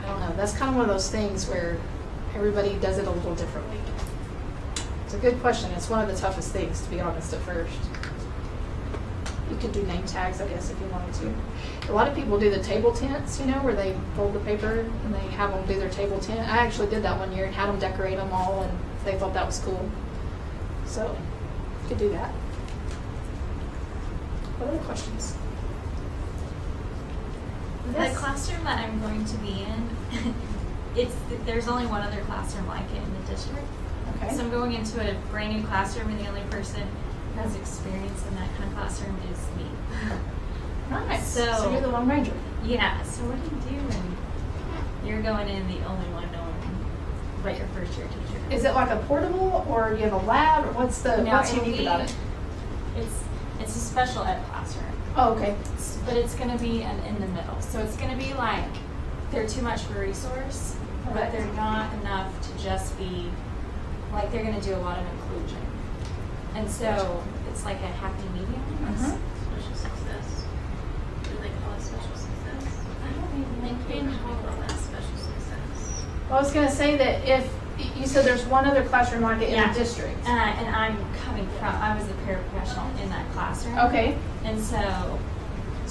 I don't know. That's kind of one of those things where everybody does it a little differently. It's a good question. It's one of the toughest things, to be honest, at first. You could do name tags, I guess, if you wanted to. A lot of people do the table tents, where they fold the paper and they have them do their table tent. I actually did that one year and had them decorate them all, and they thought that was cool. So, you could do that. What other questions? The classroom that I'm going to be in, there's only one other classroom like it in the district. Okay. So I'm going into a brand new classroom, and the only person who has experience in that kind of classroom is me. Nice. So you're the Lone Ranger. Yeah. So what do you do when you're going in the only one knowing but your first year teacher? Is it like a portable, or you have a lab, or what's unique about it? It's a special ed classroom. Oh, okay. But it's going to be in the middle. So it's going to be like they're too much for resource, but they're not enough to just be like they're going to do a lot of inclusion. And so it's like a happy medium. Mm-hmm. Special success. Do they call it special success? I don't even think They call that special success. Well, I was going to say that if you said there's one other classroom like it in the district. And I'm coming from, I was a paraprofessional in that classroom. Okay. And so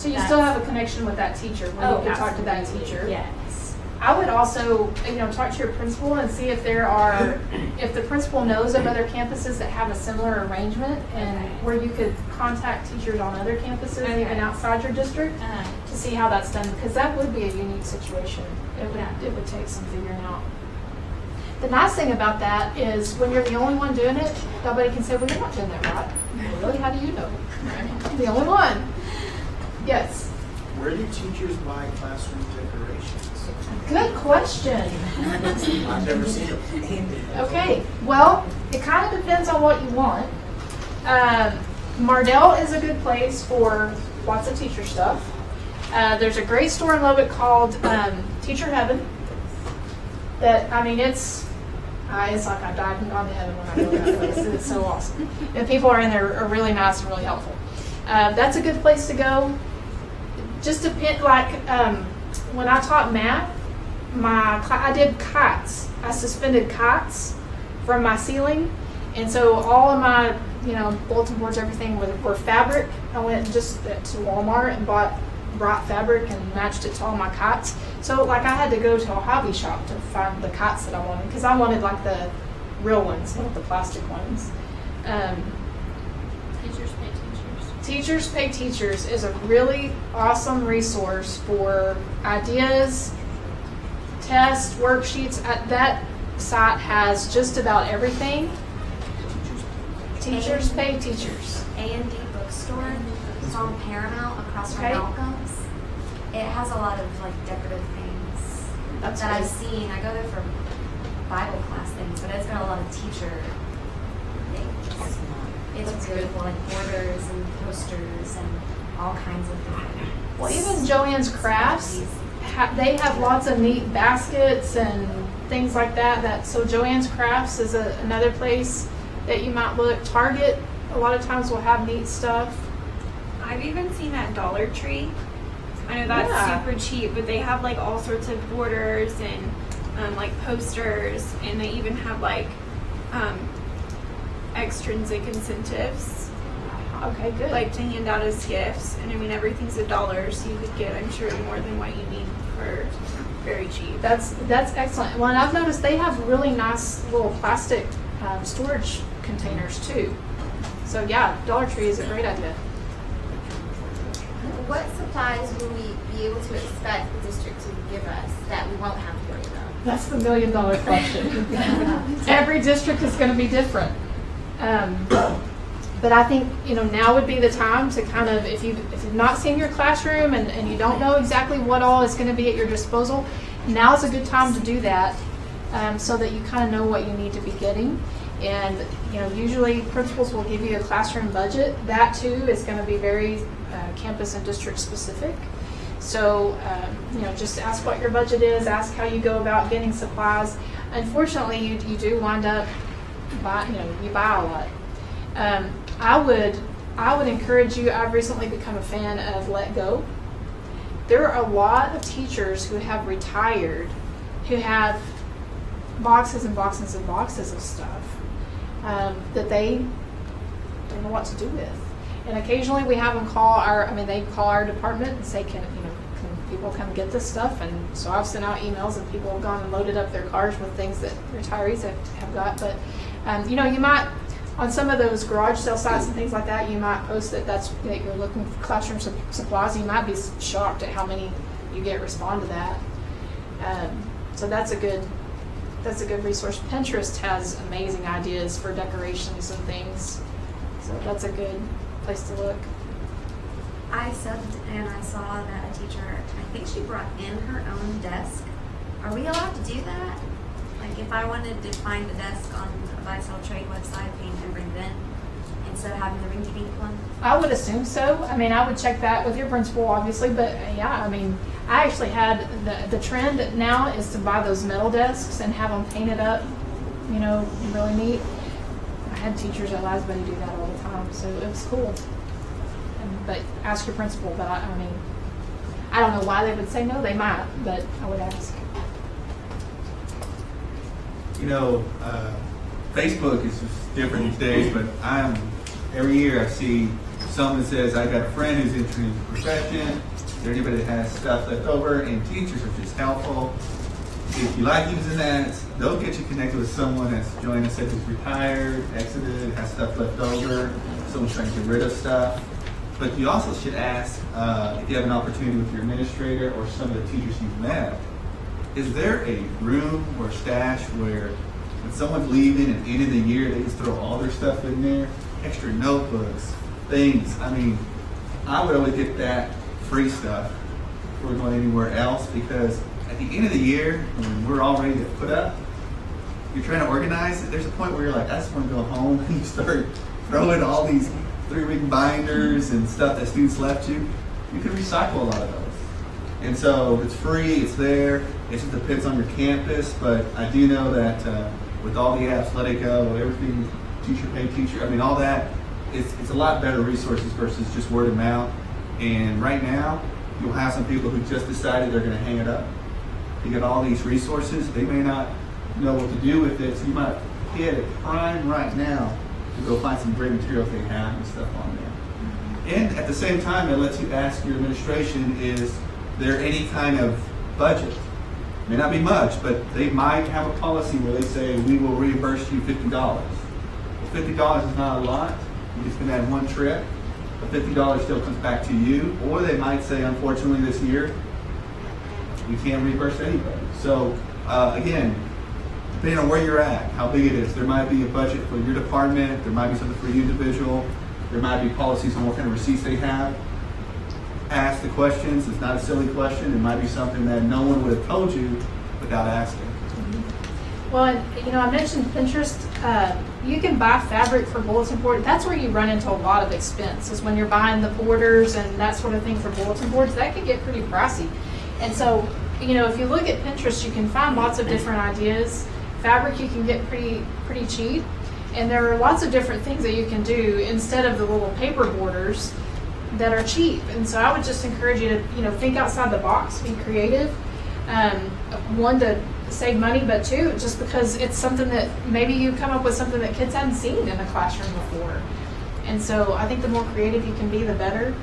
you still have a connection with that teacher when you can talk to that teacher. Yes. I would also, talk to your principal and see if if the principal knows of other campuses that have a similar arrangement and where you could contact teachers on other campuses, even outside your district, to see how that's done, because that would be a unique situation. It would take some figuring out. The nice thing about that is when you're the only one doing it, nobody can say, well, you're not doing that right. Really, how do you know? I'm the only one. Yes. Where do teachers buy classroom decorations? Good question. I've never seen them. Okay, well, it kind of depends on what you want. Mardell is a good place for lots of teacher stuff. There's a great store in Lubbock called Teacher Heaven. It's like I died and gone to heaven when I go to that place. It's so awesome. And people are in there are really nice and really helpful. That's a good place to go. Just when I taught math, I did kites. I suspended kites from my ceiling, and so all of my bulletin boards, everything were fabric. I went just to Walmart and bought bright fabric and matched it to all my kites. So I had to go to a hobby shop to find the kites that I wanted, because I wanted like the real ones, not the plastic ones. Teachers pay teachers. Teachers Pay Teachers is a really awesome resource for ideas, tests, worksheets. That site has just about everything. Teachers Pay Teachers. A&D bookstore. It's on Paramount across from Okay. Malcolm's. It has a lot of decorative things That's that good. I've seen. I go there for Bible class things, but it's got a lot of teacher things. It's That's really good. cool, borders and posters and all kinds of different. Well, even Joanne's Crafts, they have lots of neat baskets and things like that. So Joanne's Crafts is another place that you might look. Target, a lot of times, will have neat stuff. I've even seen at Dollar Tree. I know that's Yeah. super cheap, but they have like all sorts of borders and like posters, and they even have like extrinsic incentives, Okay, good. like to hand out as gifts. And I mean, everything's $1, so you could get, I'm sure, more than what you need for very cheap. That's excellent. Well, and I've noticed they have really nice little plastic storage containers too. So yeah, Dollar Tree is a great idea. What supplies will we be able to expect the district to give us that we won't have to worry about? That's the $1 million question. Every district is going to be different. But I think, now would be the time to kind of, if you've not seen your classroom and you don't know exactly what all is going to be at your disposal, now is a good time to do that, so that you kind of know what you need to be getting. And, usually principals will give you a classroom budget. That too is going to be very campus and district specific. So, just ask what your budget is, ask how you go about getting supplies. Unfortunately, you do wind up, you buy a lot. I would encourage you, I've recently become a fan of Let Go. There are a lot of teachers who have retired who have boxes and boxes and boxes of stuff that they don't know what to do with. And occasionally we have them they call our department and say, can people come get this stuff? And so I've sent out emails and people have gone and loaded up their cars with things that retirees have got. But, you might, on some of those garage sale sites and things like that, you might post that you're looking for classroom supplies. You might be shocked at how many you get respond to that. So that's a good resource. Pinterest has amazing ideas for decorations and things. So that's a good place to look. I subbed and I saw that a teacher, I think she brought in her own desk. Are we allowed to do that? Like if I wanted to find a desk on a buy-sell trade website, and bring it in instead of having the rinky-dink one? I would assume so. I would check that with your principal, obviously, but yeah, I actually had the trend now is to buy those metal desks and have them painted up, really neat. I had teachers at Lasbury do that all the time, so it was cool. But ask your principal, but I don't know why they would say no, they might, but I would ask. Facebook is just different these days, but every year I see someone says, I got a friend who's entering the profession. Is there anybody that has stuff left over? And teachers are just helpful. If you like using that, they'll get you connected with someone, as Joanna said, who's retired, exited, has stuff left over, someone's trying to get rid of stuff. But you also should ask, if you have an opportunity with your administrator or some of the teachers you've met, is there a room or stash where when someone's leaving at the end of the year, they just throw all their stuff in there, extra notebooks, things. I would always get that free stuff before going anywhere else, because at the end of the year, when we're all ready to put up, you're trying to organize it. There's a point where you're like, I just want to go home, and you start throwing all these 3-week binders and stuff that students left you. You can recycle a lot of those. And so it's free, it's there. It just depends on your campus, but I do know that with all the apps, Let It Go, everything, Teacher Pay Teacher, all that, it's a lot better resources versus just word of mouth. And right now, you'll have some people who just decided they're going to hang it up. You get all these resources, they may not know what to do with it, so you might hit a prime right now to go find some great materials they have and stuff on there. And at the same time, it lets you ask your administration, is there any kind of budget? May not be much, but they might have a policy where they say, we will reimburse you $50. Well, $50 is not a lot. You just can have one trip, but $50 still comes back to you. Or they might say, unfortunately this year, we can't reimburse anybody. So again, depending on where you're at, how big it is, there might be a budget for your department, there might be something for you individual, there might be policies on what kind of receipts they have. Ask the questions. It's not a silly question. It might be something that no one would have told you without asking. Well, I mentioned Pinterest. You can buy fabric for bulletin board. That's where you run into a lot of expense, is when you're buying the borders and that sort of thing for bulletin boards. That can get pretty pricey. And so, you know, if you look at Pinterest, you can find lots of different ideas. Fabric you can get pretty cheap. And there are lots of different things that you can do instead of the little paper borders that are cheap. And so I would just encourage you to, you know, think outside the box, be creative. One, to save money, but two, just because it's something that maybe you come up with something that kids haven't seen in a classroom before. And so I think the more creative you can be, the better.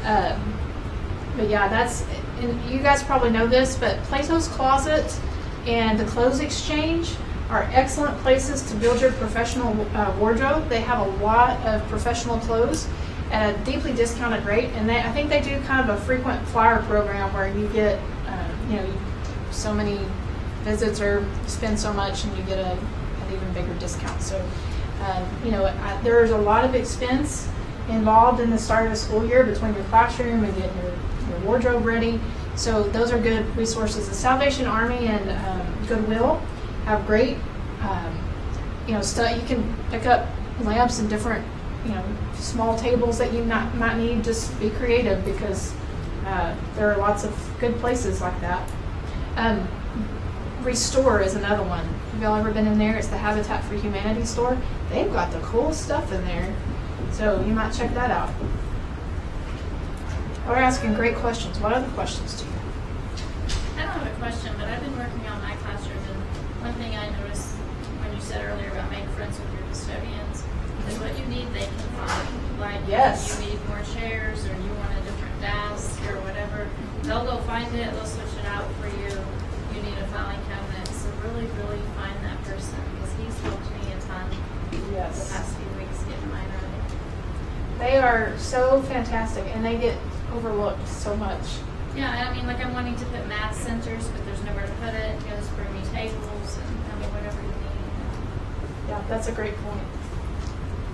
But yeah, and you guys probably know this, but Plato's Closet and the Clothes Exchange are excellent places to build your professional wardrobe. They have a lot of professional clothes at a deeply discounted rate, and I think they do kind of a frequent flyer program where you get, so many visits or spend so much and you get an even bigger discount. So, there's a lot of expense involved in the start of the school year between your classroom and getting your wardrobe ready. So those are good resources. The Salvation Army and Goodwill have great, stuff. You can pick up lamps and different, small tables that you might need. Just be creative, because there are lots of good places like that. Restore is another one. Have y'all ever been in there? It's the Habitat for Humanity store. They've got the cool stuff in there. So you might check that out. We're asking great questions. What other questions do you have? I don't have a question, but I've been working on my classroom, and one thing I noticed when you said earlier about making friends with your custodians is what you need they can find. Like, Yes. if you need more chairs or you want a different desk or whatever, they'll go find it, they'll switch it out for you. You need a filing cabinet. So really, really find that person, because he's helped me a ton the Yes. past few weeks getting mine ready. They are so fantastic, and they get overlooked so much. Yeah, I mean, like, I'm wanting to put math centers, but there's nowhere to put it. You guys bring me tables and whatever you need. Yeah, that's a great point.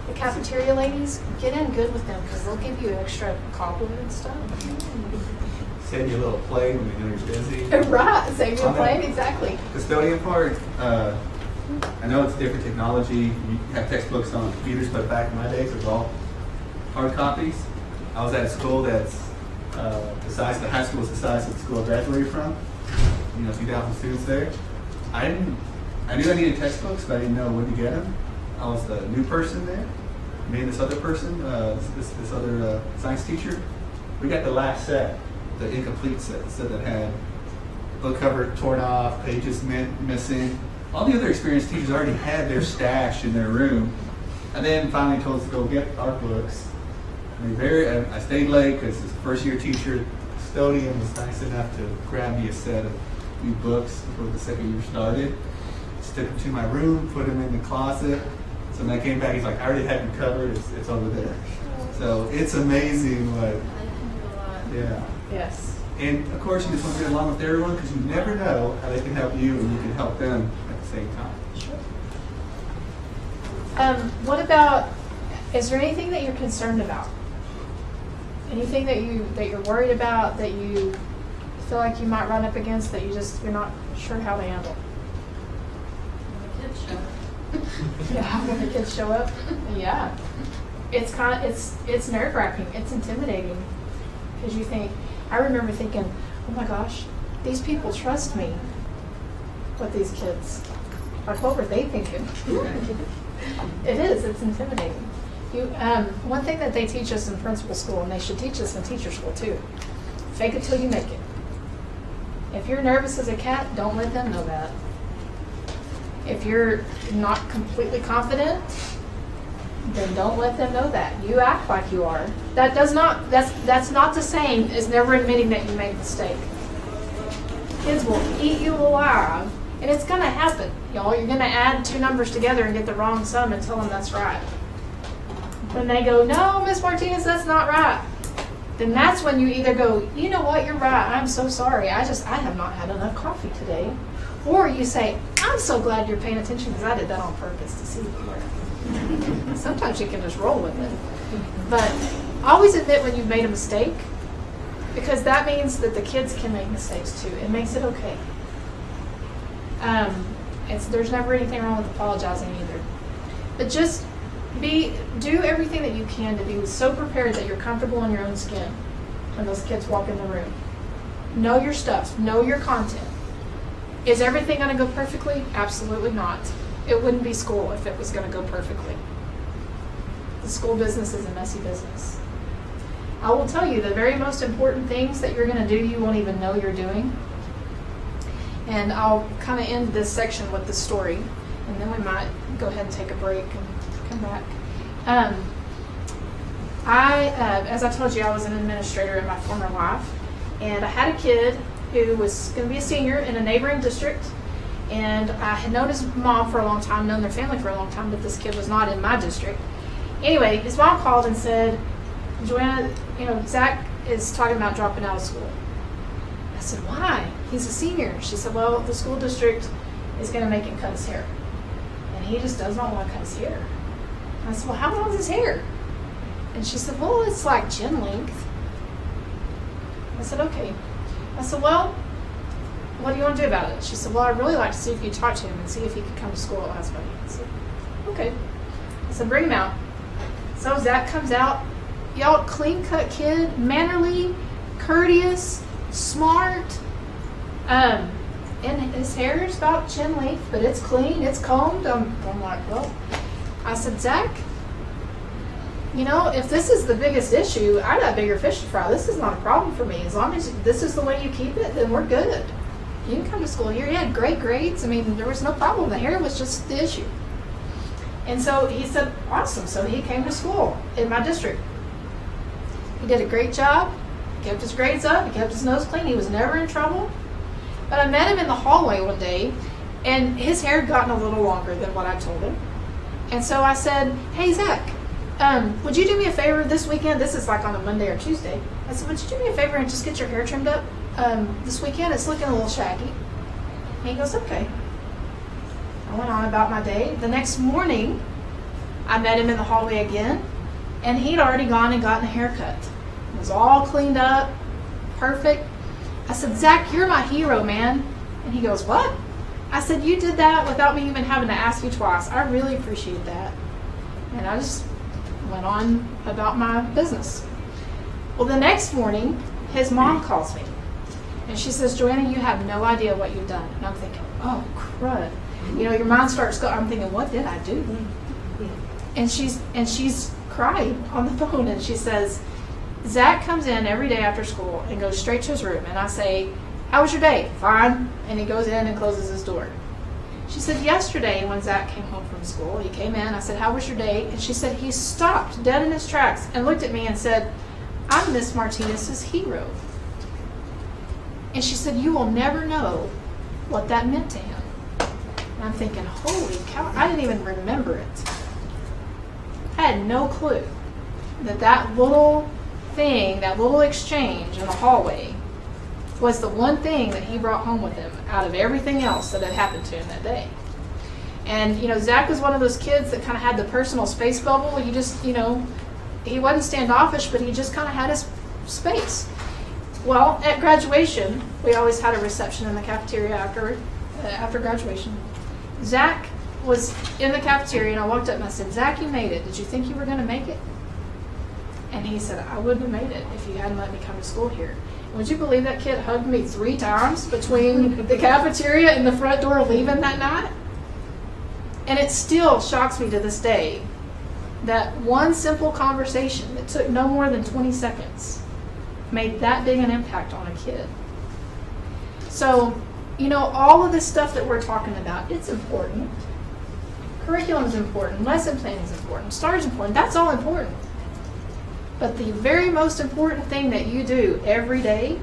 The cafeteria ladies, get in good with them, because they'll give you extra cobbler and stuff. Send you a little plate when you know you're busy. Right, save your On that plate, exactly. Custodian part, I know it's different technology. You have textbooks on computers, but back in my days, it was all hard copies. I was at a school that's the high school is the size of the school I graduated from. 2,000 students there. I knew I needed textbooks, but I didn't know when to get them. I was the new person there. Me and this other person, this other science teacher, we got the last set, the incomplete set that had book cover torn off, pages missing. All the other experienced teachers already had their stash in their room, and then finally told us to go get our books. I stayed late because this first-year teacher, the custodian, was nice enough to grab me a set of new books before the second year started. Just took them to my room, put them in the closet. So when I came back, he's like, "I already had them covered. It's over there." So it's amazing what. They can do a lot. Yeah. Yes. And of course, you just want to get along with everyone, because you never know how they can help you and you can help them at the same time. Sure. What about, is there anything that you're concerned about? Anything that you're worried about, that you feel like you might run up against, that you're not sure how to handle? The kids show. Yeah, when the kids show up. Yeah. It's nerve-wracking. It's intimidating, because you think, I remember thinking, oh my gosh, these people trust me with these kids. Like, what were they thinking? It's intimidating. One thing that they teach us in principal school, and they should teach us in teacher school too, fake it till you make it. If you're nervous as a cat, don't let them know that. If you're not completely confident, then don't let them know that. You act like you are. That's not the same as never admitting that you made a mistake. Kids will eat you alive, and it's gonna happen, y'all. You're gonna add two numbers together and get the wrong sum and tell them that's right. When they go, "No, Miss Martinez, that's not right," then that's when you either go, "You know what, you're right, I'm so sorry, I have not had enough coffee today." Or you say, "I'm so glad you're paying attention, because I did that on purpose to see you." Sometimes you can just roll with it. But always admit when you've made a mistake, because that means that the kids can make mistakes too. It makes it okay. There's never anything wrong with apologizing either. just do everything that you can to be so prepared that you're comfortable in your own skin when those kids walk in the room. Know your stuff. Know your content. Is everything going to go perfectly? Absolutely not. It wouldn't be school if it was going to go perfectly. The school business is a messy business. I will tell you the very most important things that you're going to do you won't even know you're doing. And I'll kind of end this section with the story, and then we might go ahead and take a break and come back. As I told you, I was an administrator in my former life, and I had a kid who was going to be a senior in a neighboring district, and I had known his mom for a long time, known their family for a long time, but this kid was not in my district. Anyway, his mom called and said, Joanna, Zach is talking about dropping out of school. I said, why? He's a senior. She said, well, the school district is going to make him cut his hair, and he just does not want to cut his hair. And I said, well, how long is his hair? And she said, well, it's like chin length. I said, okay. I said, well, what do you want to do about it? She said, well, I'd really like to see if you could talk to him and see if he could come to school at last Monday. I said, okay. I said, bring him out. So Zach comes out. Y'all, clean-cut kid, mannerly, courteous, smart. And his hair is about chin length, but it's clean, it's combed. I'm like, well, I said, Zach, if this is the biggest issue, I got bigger fish to fry. This is not a problem for me. As long as this is the way you keep it, then we're good. You can come to school here. He had great grades. I mean, there was no problem. The hair was just the issue. And so he said, awesome. So he came to school in my district. He did a great job. He kept his grades up. He kept his nose clean. He was never in trouble. But I met him in the hallway one day, and his hair had gotten a little longer than what I told him. And so I said, hey, Zach, would you do me a favor this weekend? This is like on a Monday or Tuesday. I said, would you do me a favor and just get your hair trimmed up this weekend? It's looking a little shaggy. And he goes, okay. I went on about my day. The next morning, I met him in the hallway again, and he'd already gone and gotten a haircut. It was all cleaned up, perfect. I said, Zach, you're my hero, man. And he goes, what? I said, you did that without me even having to ask you twice. I really appreciate that. And I just went on about my business. Well, the next morning, his mom calls me. And she says, Joanna, you have no idea what you've done. And I'm thinking, oh, crud. Your mind starts going, I'm thinking, what did I do? And she's crying on the phone, and she says, Zach comes in every day after school and goes straight to his room, and I say, how was your day? Fine. And he goes in and closes his door. She said, yesterday when Zach came home from school, he came in, I said, how was your day? And she said, he stopped dead in his tracks and looked at me and said, I'm Miss Martinez's hero. And she said, you will never know what that meant to him. And I'm thinking, holy cow, I didn't even remember it. I had no clue that little thing, that little exchange in the hallway was the one thing that he brought home with him out of everything else that had happened to him that day. And, Zach was one of those kids that kind of had the personal space bubble. He just, he wasn't standoffish, but he just kind of had his space. Well, at graduation, we always had a reception in the cafeteria after graduation. Zach was in the cafeteria, and I walked up and I said, Zach, you made it. Did you think you were going to make it? And he said, I wouldn't have made it if you hadn't let me come to school here. And would you believe that kid hugged me 3 times between the cafeteria and the front door leaving that night? And it still shocks me to this day that one simple conversation that took no more than 20 seconds made that big an impact on a kid. So, all of this stuff that we're talking about, it's important. Curriculum is important. Lesson planning is important. STAR is important. That's all important. But the very most important thing that you do every day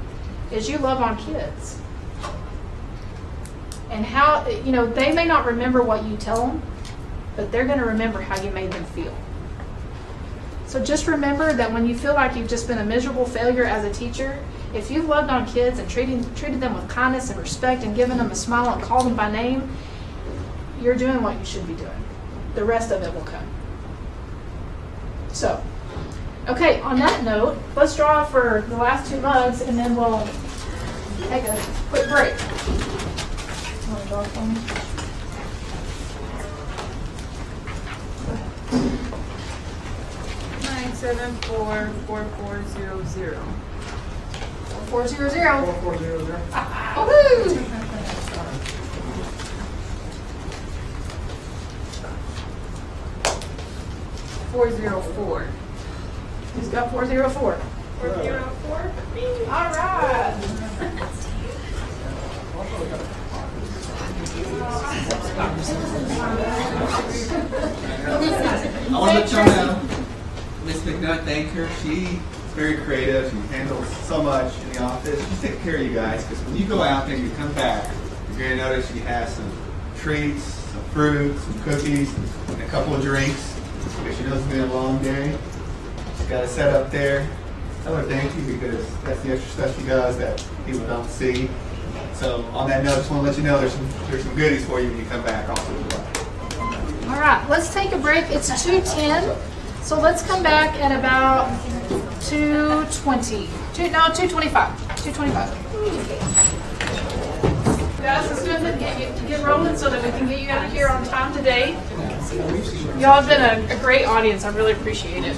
is you love on kids. And how, they may not remember what you tell them, but they're going to remember how you made them feel. So just remember that when you feel like you've just been a miserable failure as a teacher, if you've loved on kids and treated them with kindness and respect and given them a smile and called them by name, you're doing what you should be doing. The rest of it will come. So, okay, on that note, let's draw for the last 2 mugs, and then we'll take a quick break. You want to draw for me? Go 974-4400. 400. 4400. Woohoo! 404. Who's got 404? 404. All right. I want to let y'all know, Miss McNutt, thank her. She's very creative. She handles so much in the office. She's taking care of you guys, because when you go out there and you come back, you're going to notice she has some treats, some fruit, some cookies, and a couple of drinks, because she knows it's been a long day. She's got a set up there. I want to thank you, because that's the extra stuff she does that people don't see. So on that note, I just want to let you know there's some goodies for you when you come back also as well. All right, let's take a break. It's 2:10, so let's come back at about 2:20. 2:25. 2:25. Guys, let's do it. Get rolling so that we can get you out of here on time today. Y'all have been a great audience. I really appreciate it.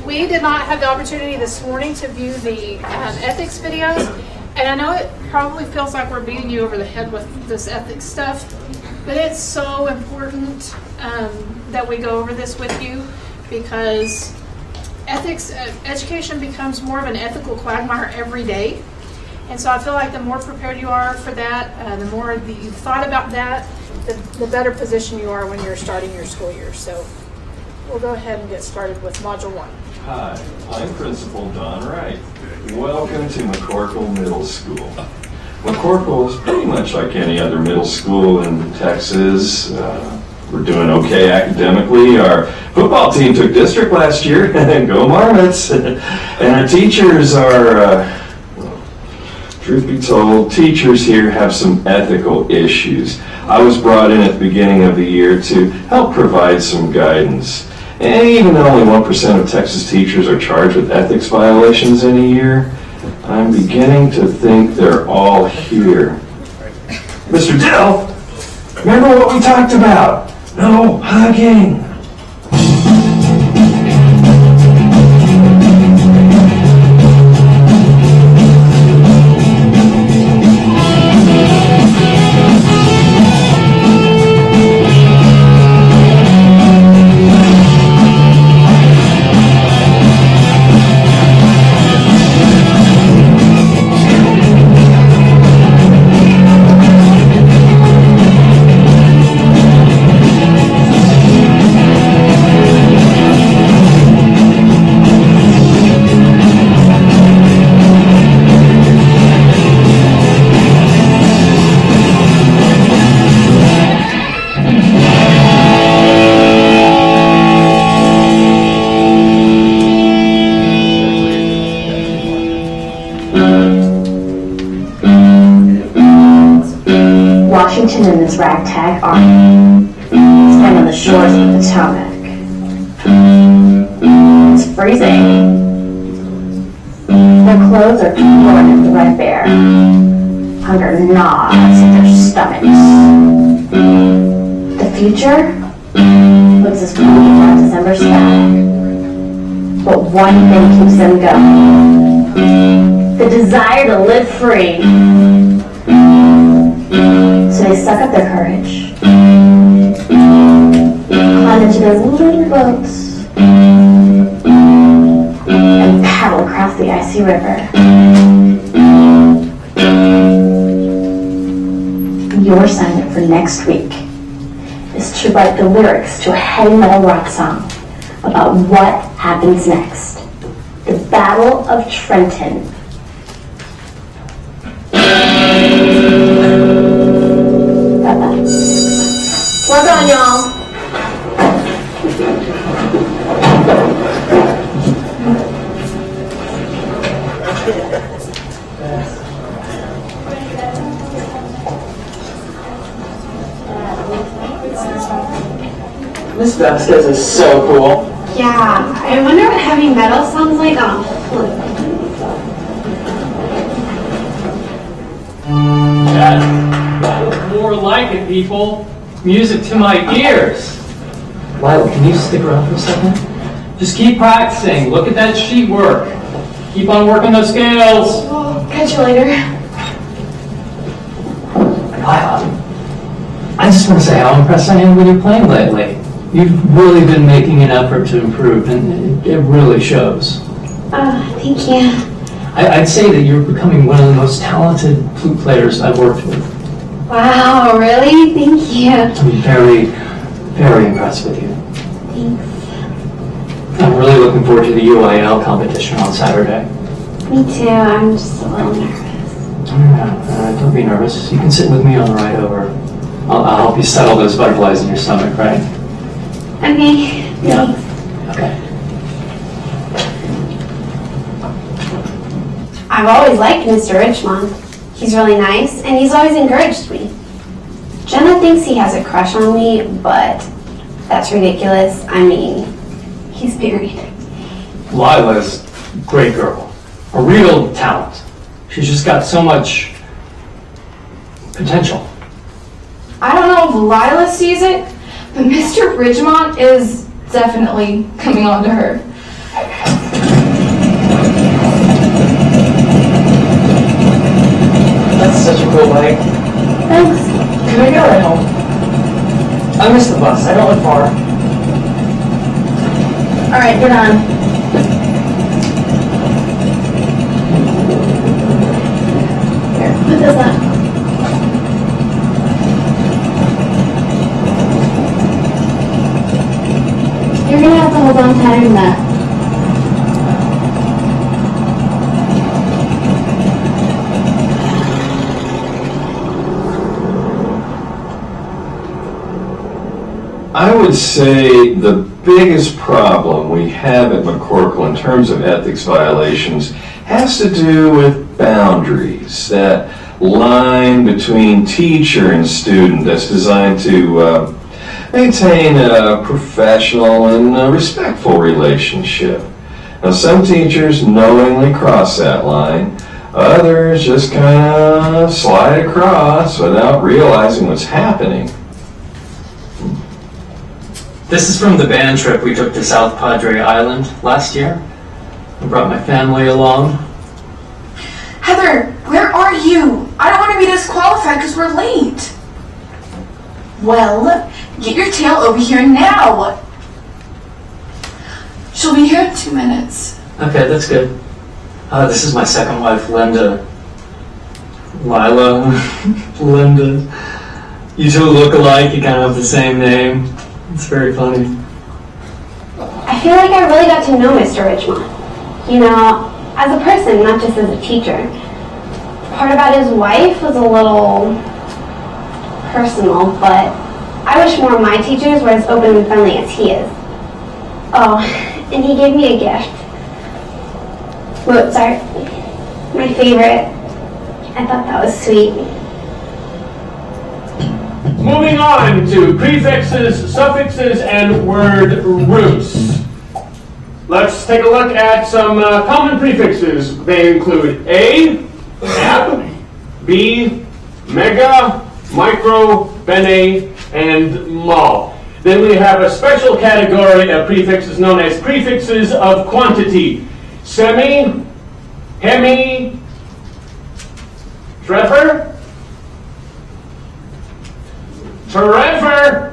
We did not have the opportunity this morning to view the ethics videos, and I know it probably feels like we're beating you over the head with this ethics stuff, but it's so important that we go over this with you, because ethics education becomes more of an ethical quagmire every day. And so I feel like the more prepared you are for that, the more that you've thought about that, the better position you are when you're starting your school year. So we'll go ahead and get started with Module 1. Hi, I'm Principal Don Wright. Welcome to McCorkle Middle School. McCorkle is pretty much like any other middle school in Texas. We're doing okay academically. Our football team took district last year. Go Marmots! And our teachers are, truth be told, teachers here have some ethical issues. I was brought in at the beginning of the year to help provide some guidance. And even though only 1% of Texas teachers are charged with ethics violations in a year, I'm beginning to think they're all here. Mr. Dill, remember what we talked about? No hugging. Washington and his ragtag army stand on the shores of the Potomac. It's freezing. Their clothes are torn and threadbare. Hunger gnaws at their stomachs. The future looks as bleak as our December sky. But one thing keeps them going. The desire to live free. So they suck up their courage, climb into those little boats, and paddle across the icy river. Your assignment for next week is to write the lyrics to a heavy metal rock song about what happens next. The Battle of Trenton. Well done, y'all. Miss Vasquez is so cool. Yeah, I wonder what heavy metal sounds like on a flute. That looked more like it, people. Music to my ears. Lila, can you stick around for a second? Just keep practicing. Look at that sheet work. Keep on working those scales. Catch you later. I just want to say how impressed I am with your playing lately. You've really been making an effort to improve, and it really shows. Thank you. I'd say that you're becoming one of the most talented flute players I've worked with. Wow, really? Thank you. I'm very, very impressed with you. Thanks. I'm really looking forward to the UIL competition on Saturday. Me too. I'm just a little nervous. Don't be nervous. You can sit with me on the ride over. I'll help you settle those butterflies in your stomach, right? Okay. Yeah. Thanks. Okay. I've always liked Mr. Richmond. He's really nice, and he's always encouraged me. Jenna thinks he has a crush on me, but that's ridiculous. I mean, he's married. Lila's a great girl. A real talent. She's just got so much potential. I don't know if Lila sees it, but Mr. Ridgemont is definitely coming on to her. That's such a cool bike. Thanks. Can I get a ride home? I missed the bus. I don't live far. All right, get on. Here, put this on. You're gonna have to hold on tighter than that. I would say the biggest problem we have at McCorkle in terms of ethics violations has to do with boundaries, that line between teacher and student that's designed to maintain a professional and respectful relationship. Now, some teachers knowingly cross that line, others just kind of slide across without realizing what's happening. This is from the band trip we took to South Padre Island last year. I brought my family along. Heather, where are you? I don't want to be disqualified because we're late. Well, get your tail over here now. She'll be here in 2 minutes. Okay, that's good. This is my second wife, Linda. Lila, Linda. You two look alike, you kind of have the same name. It's very funny. I feel like I really got to know Mr. Richmond. You know, as a person, not just as a teacher. The part about his wife was a little personal, but I wish more of my teachers were as open and friendly as he is. Oh, and he gave me a gift. Mozart, my favorite. I thought that was sweet. Moving on to prefixes, suffixes, and word roots. Let's take a look at some common prefixes. They include A, ab, B, mega, micro, bene, and mal. Then we have a special category of prefixes known as prefixes of quantity. Semi, hemi, Trevor, forever,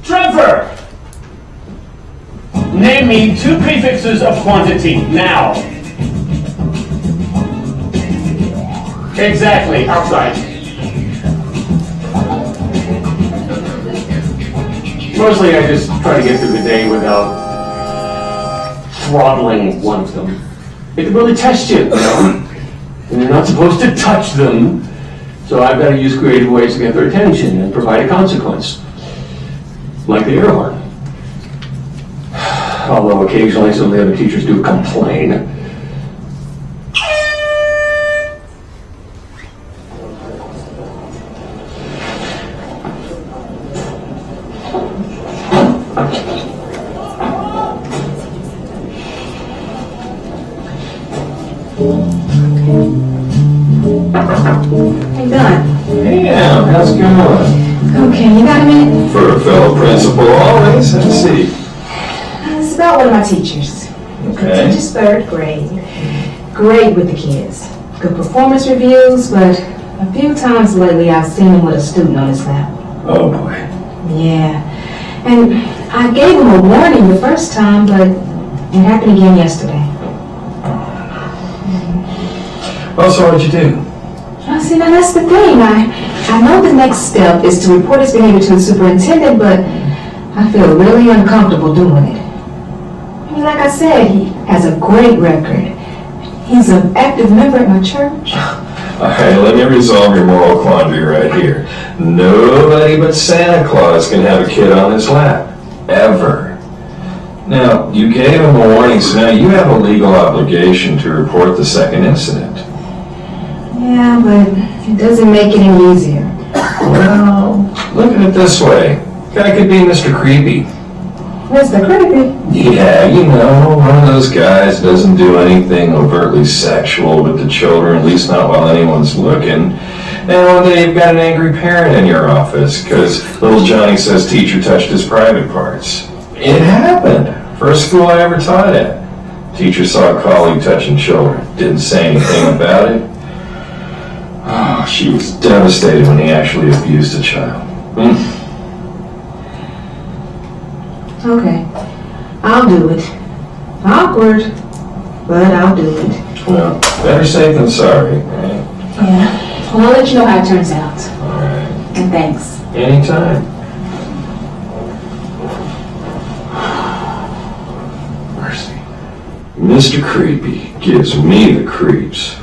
Trevor. Name me two prefixes of quantity now. Exactly, outside. Mostly I just try to get through the day without throttling one of them. It can really test you, you know? And you're not supposed to touch them. So I've got to use creative ways to get their attention and provide a consequence. Like the air horn. Although occasionally some of the other teachers do complain. Hey, Don. Hey, Al, how's it going? Okay, you got a minute? For a fellow principal, always. Have a seat. It's about one of my teachers. Okay. Teaches third grade. Great with the kids. Good performance reviews, but a few times lately I've seen him with a student on his lap. Oh, boy. Yeah. And I gave him a warning the first time, but it happened again yesterday. Well, so what'd you do? Well, see, now that's the thing. I know the next step is to report his behavior to the superintendent, but I feel really uncomfortable doing it. I mean, like I said, he has a great record. He's an active member at my church. All right, let me resolve your moral quandary right here. Nobody but Santa Claus can have a kid on his lap. Ever. Now, you gave him a warning, so now you have a legal obligation to report the second incident. Yeah, but it doesn't make it any easier. Well, look at it this way. Guy could be Mr. Creepy. Mr. Creepy? Yeah, you know, one of those guys doesn't do anything overtly sexual with the children, at least not while anyone's looking. And one day you've got an angry parent in your office because little Johnny says teacher touched his private parts. It happened. First school I ever taught at. Teacher saw a colleague touching children. Didn't say anything about it. Oh, she was devastated when he actually abused a child. Okay, I'll do it. Awkward, but I'll do it. Well, better safe than sorry, right? Yeah, well, I'll let you know how it turns out. All right. And thanks. Anytime. Mercy. Mr. Creepy gives me the creeps.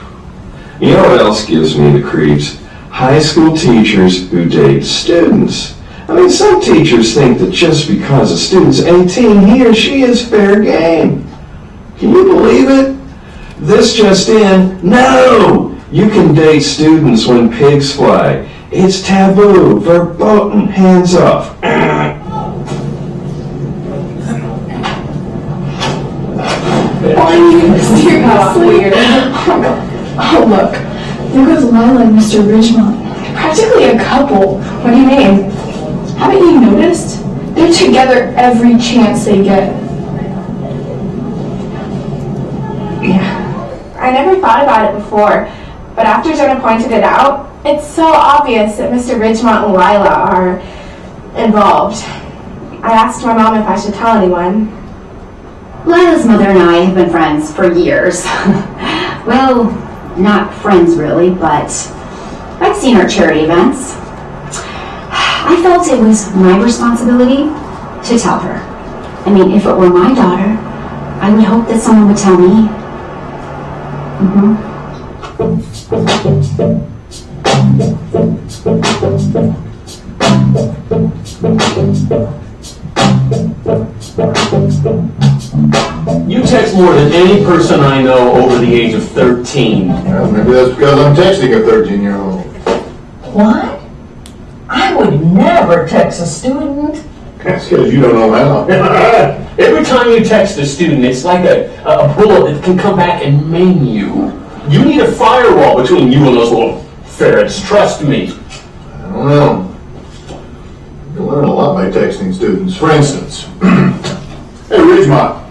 You know what else gives me the creeps? High school teachers who date students. I mean, some teachers think that just because a student's 18, he or she is fair game. Can you believe it? This just in, no! You can date students when pigs fly. It's taboo, verboten, hands off. Seriously? Oh, look. There goes Lila and Mr. Ridgemont. Practically a couple. What do you mean? Haven't you noticed? They're together every chance they get. Yeah. I never thought about it before, but after Jenna pointed it out, it's so obvious that Mr. Ridgemont and Lila are involved. I asked my mom if I should tell anyone. Lila's mother and I have been friends for years. Well, not friends really, but I've seen her charity events. I felt it was my responsibility to tell her. I mean, if it were my daughter, I would hope that someone would tell me. You text more than any person I know over the age of 13. Well, maybe that's because I'm texting a 13-year-old. What? I would never text a student. That's because you don't know how. Every time you text a student, it's like a bullet that can come back and maim you. You need a firewall between you and those little ferrets, trust me. I don't know. You can learn a lot by texting students. For instance, hey, Ridgemont,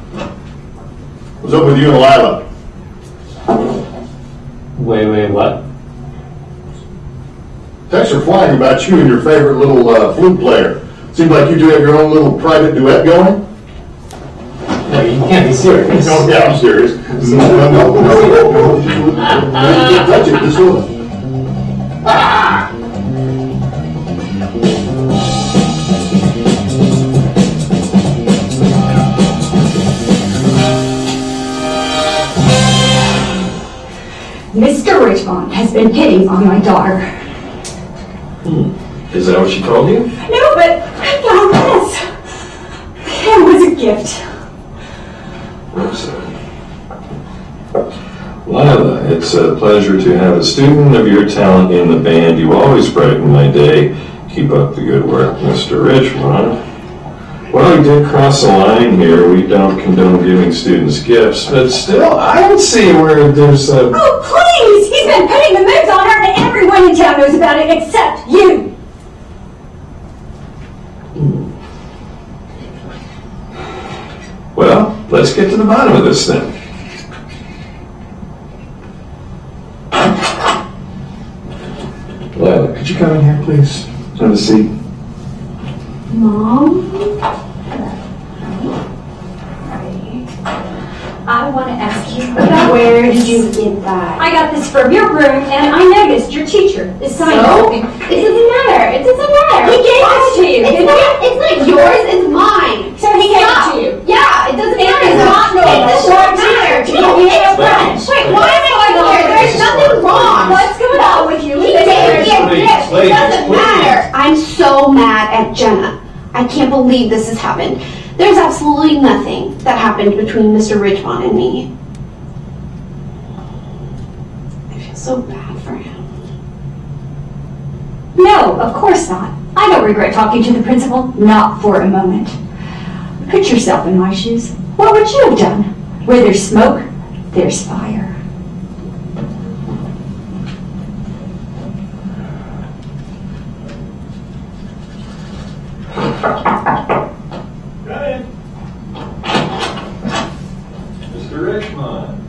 what's up with you and Lila? Wait, what? Texts are flying about you and your favorite little flute player. Seems like you two have your own little private duet going. No, you can't be serious. No, yeah, I'm serious. No. Don't touch it, this one. Ah! Mr. Ridgemont has been hitting on my daughter. Is that what she told you? No, but I found this. It was a gift. Lila, it's a pleasure to have a student of your talent in the band. You always brighten my day. Keep up the good work, Mr. Ridgemont. Well, we did cross a line here. We don't condone giving students gifts, but still, I don't see where there's a... Oh, please! He's been putting the moves on her knows about it except you. Well, let's get to the bottom of this then. Lila, could you come in here, please? Have a seat. Mom? I want to ask you about where did you get that? I got this from your room, and I noticed your teacher is signing something. It doesn't matter. It doesn't matter. He gave it to you. It's not yours. It's mine. So he gave it to you. Yeah, it doesn't matter. It does not matter. To give you a friend. Wait, why am I here? There's nothing wrong. What's going on with you? He gave me a gift. It doesn't matter. I'm so mad at Jenna. I can't believe this has happened. There's absolutely nothing that happened between Mr. Ridgemont and me. I feel so bad for him. No, of course not. I don't regret talking to the principal, not for a moment. Put yourself in my shoes. What would you have done? Where there's smoke, there's fire. Mr. Richmond.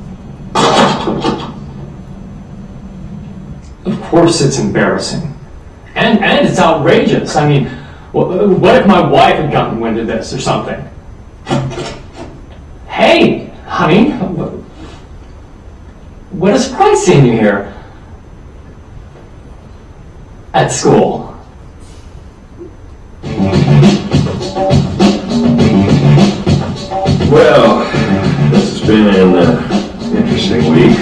Of course it's embarrassing. And it's outrageous. I mean, what if my wife had gotten wind of this or something? Hey, honey, what is Price seeing you here? At school. Well, this has been an interesting week.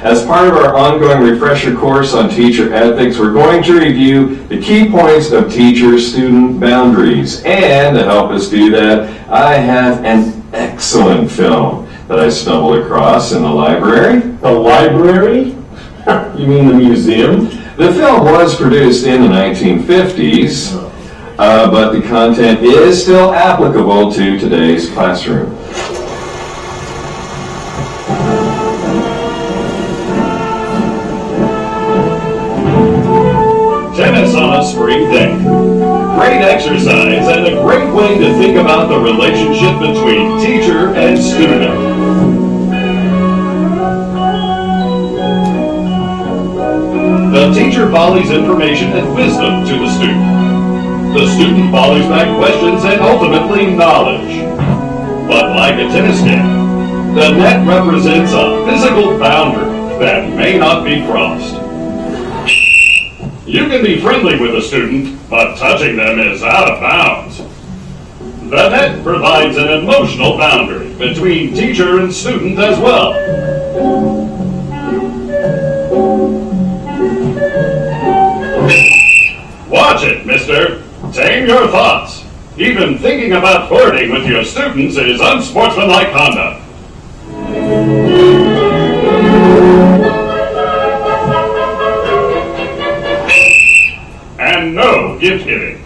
As part of our ongoing refresher course on teacher ethics, we're going to review the key points of teacher-student boundaries. And to help us do that, I have an excellent film that I stumbled across in the library. The library? You mean the museum? The film was produced in the 1950s, but the content is still applicable to today's classroom. Tennis on a spring day. Great exercise and a great way to think about the relationship between teacher and student. The teacher volleys information and wisdom to the student. The student volleys back questions and ultimately knowledge. But like a tennis game, the net represents a physical boundary that may not be crossed. You can be friendly with a student, but touching them is out of bounds. The net provides an emotional boundary between teacher and student as well. Watch it, mister. Tame your thoughts. Even thinking about flirting with your students is unsportsmanlike conduct. And no gift giving.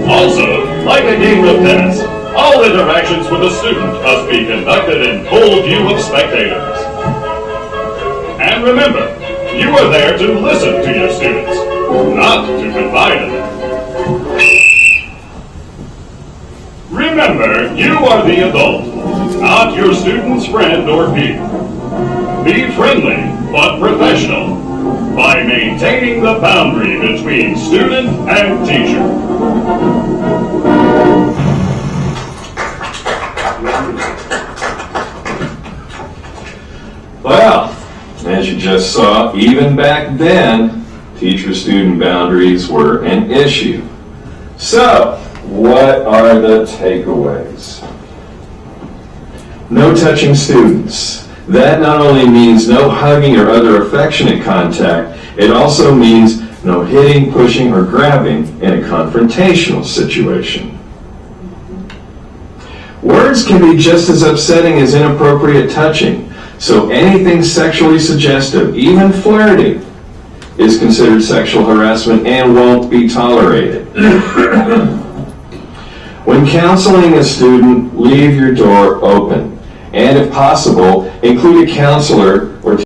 Also, like a game of tennis, all interactions with a student must be conducted in full view of spectators. And remember, you are there to listen to your students, not to confide in them. Remember, you are the adult, not your student's friend or peer. Be friendly, but professional, by maintaining the boundary between student and teacher. Well, as you just saw, even back then, teacher-student boundaries were an issue. So, what are the takeaways? No touching students. That not only means no hugging or other affectionate contact, it also means no hitting, pushing, or grabbing in a confrontational situation. Words can be just as upsetting as inappropriate touching, so anything sexually suggestive, even flirting, is considered sexual harassment and won't be tolerated. When counseling a student, leave your door open. And if possible, include a counselor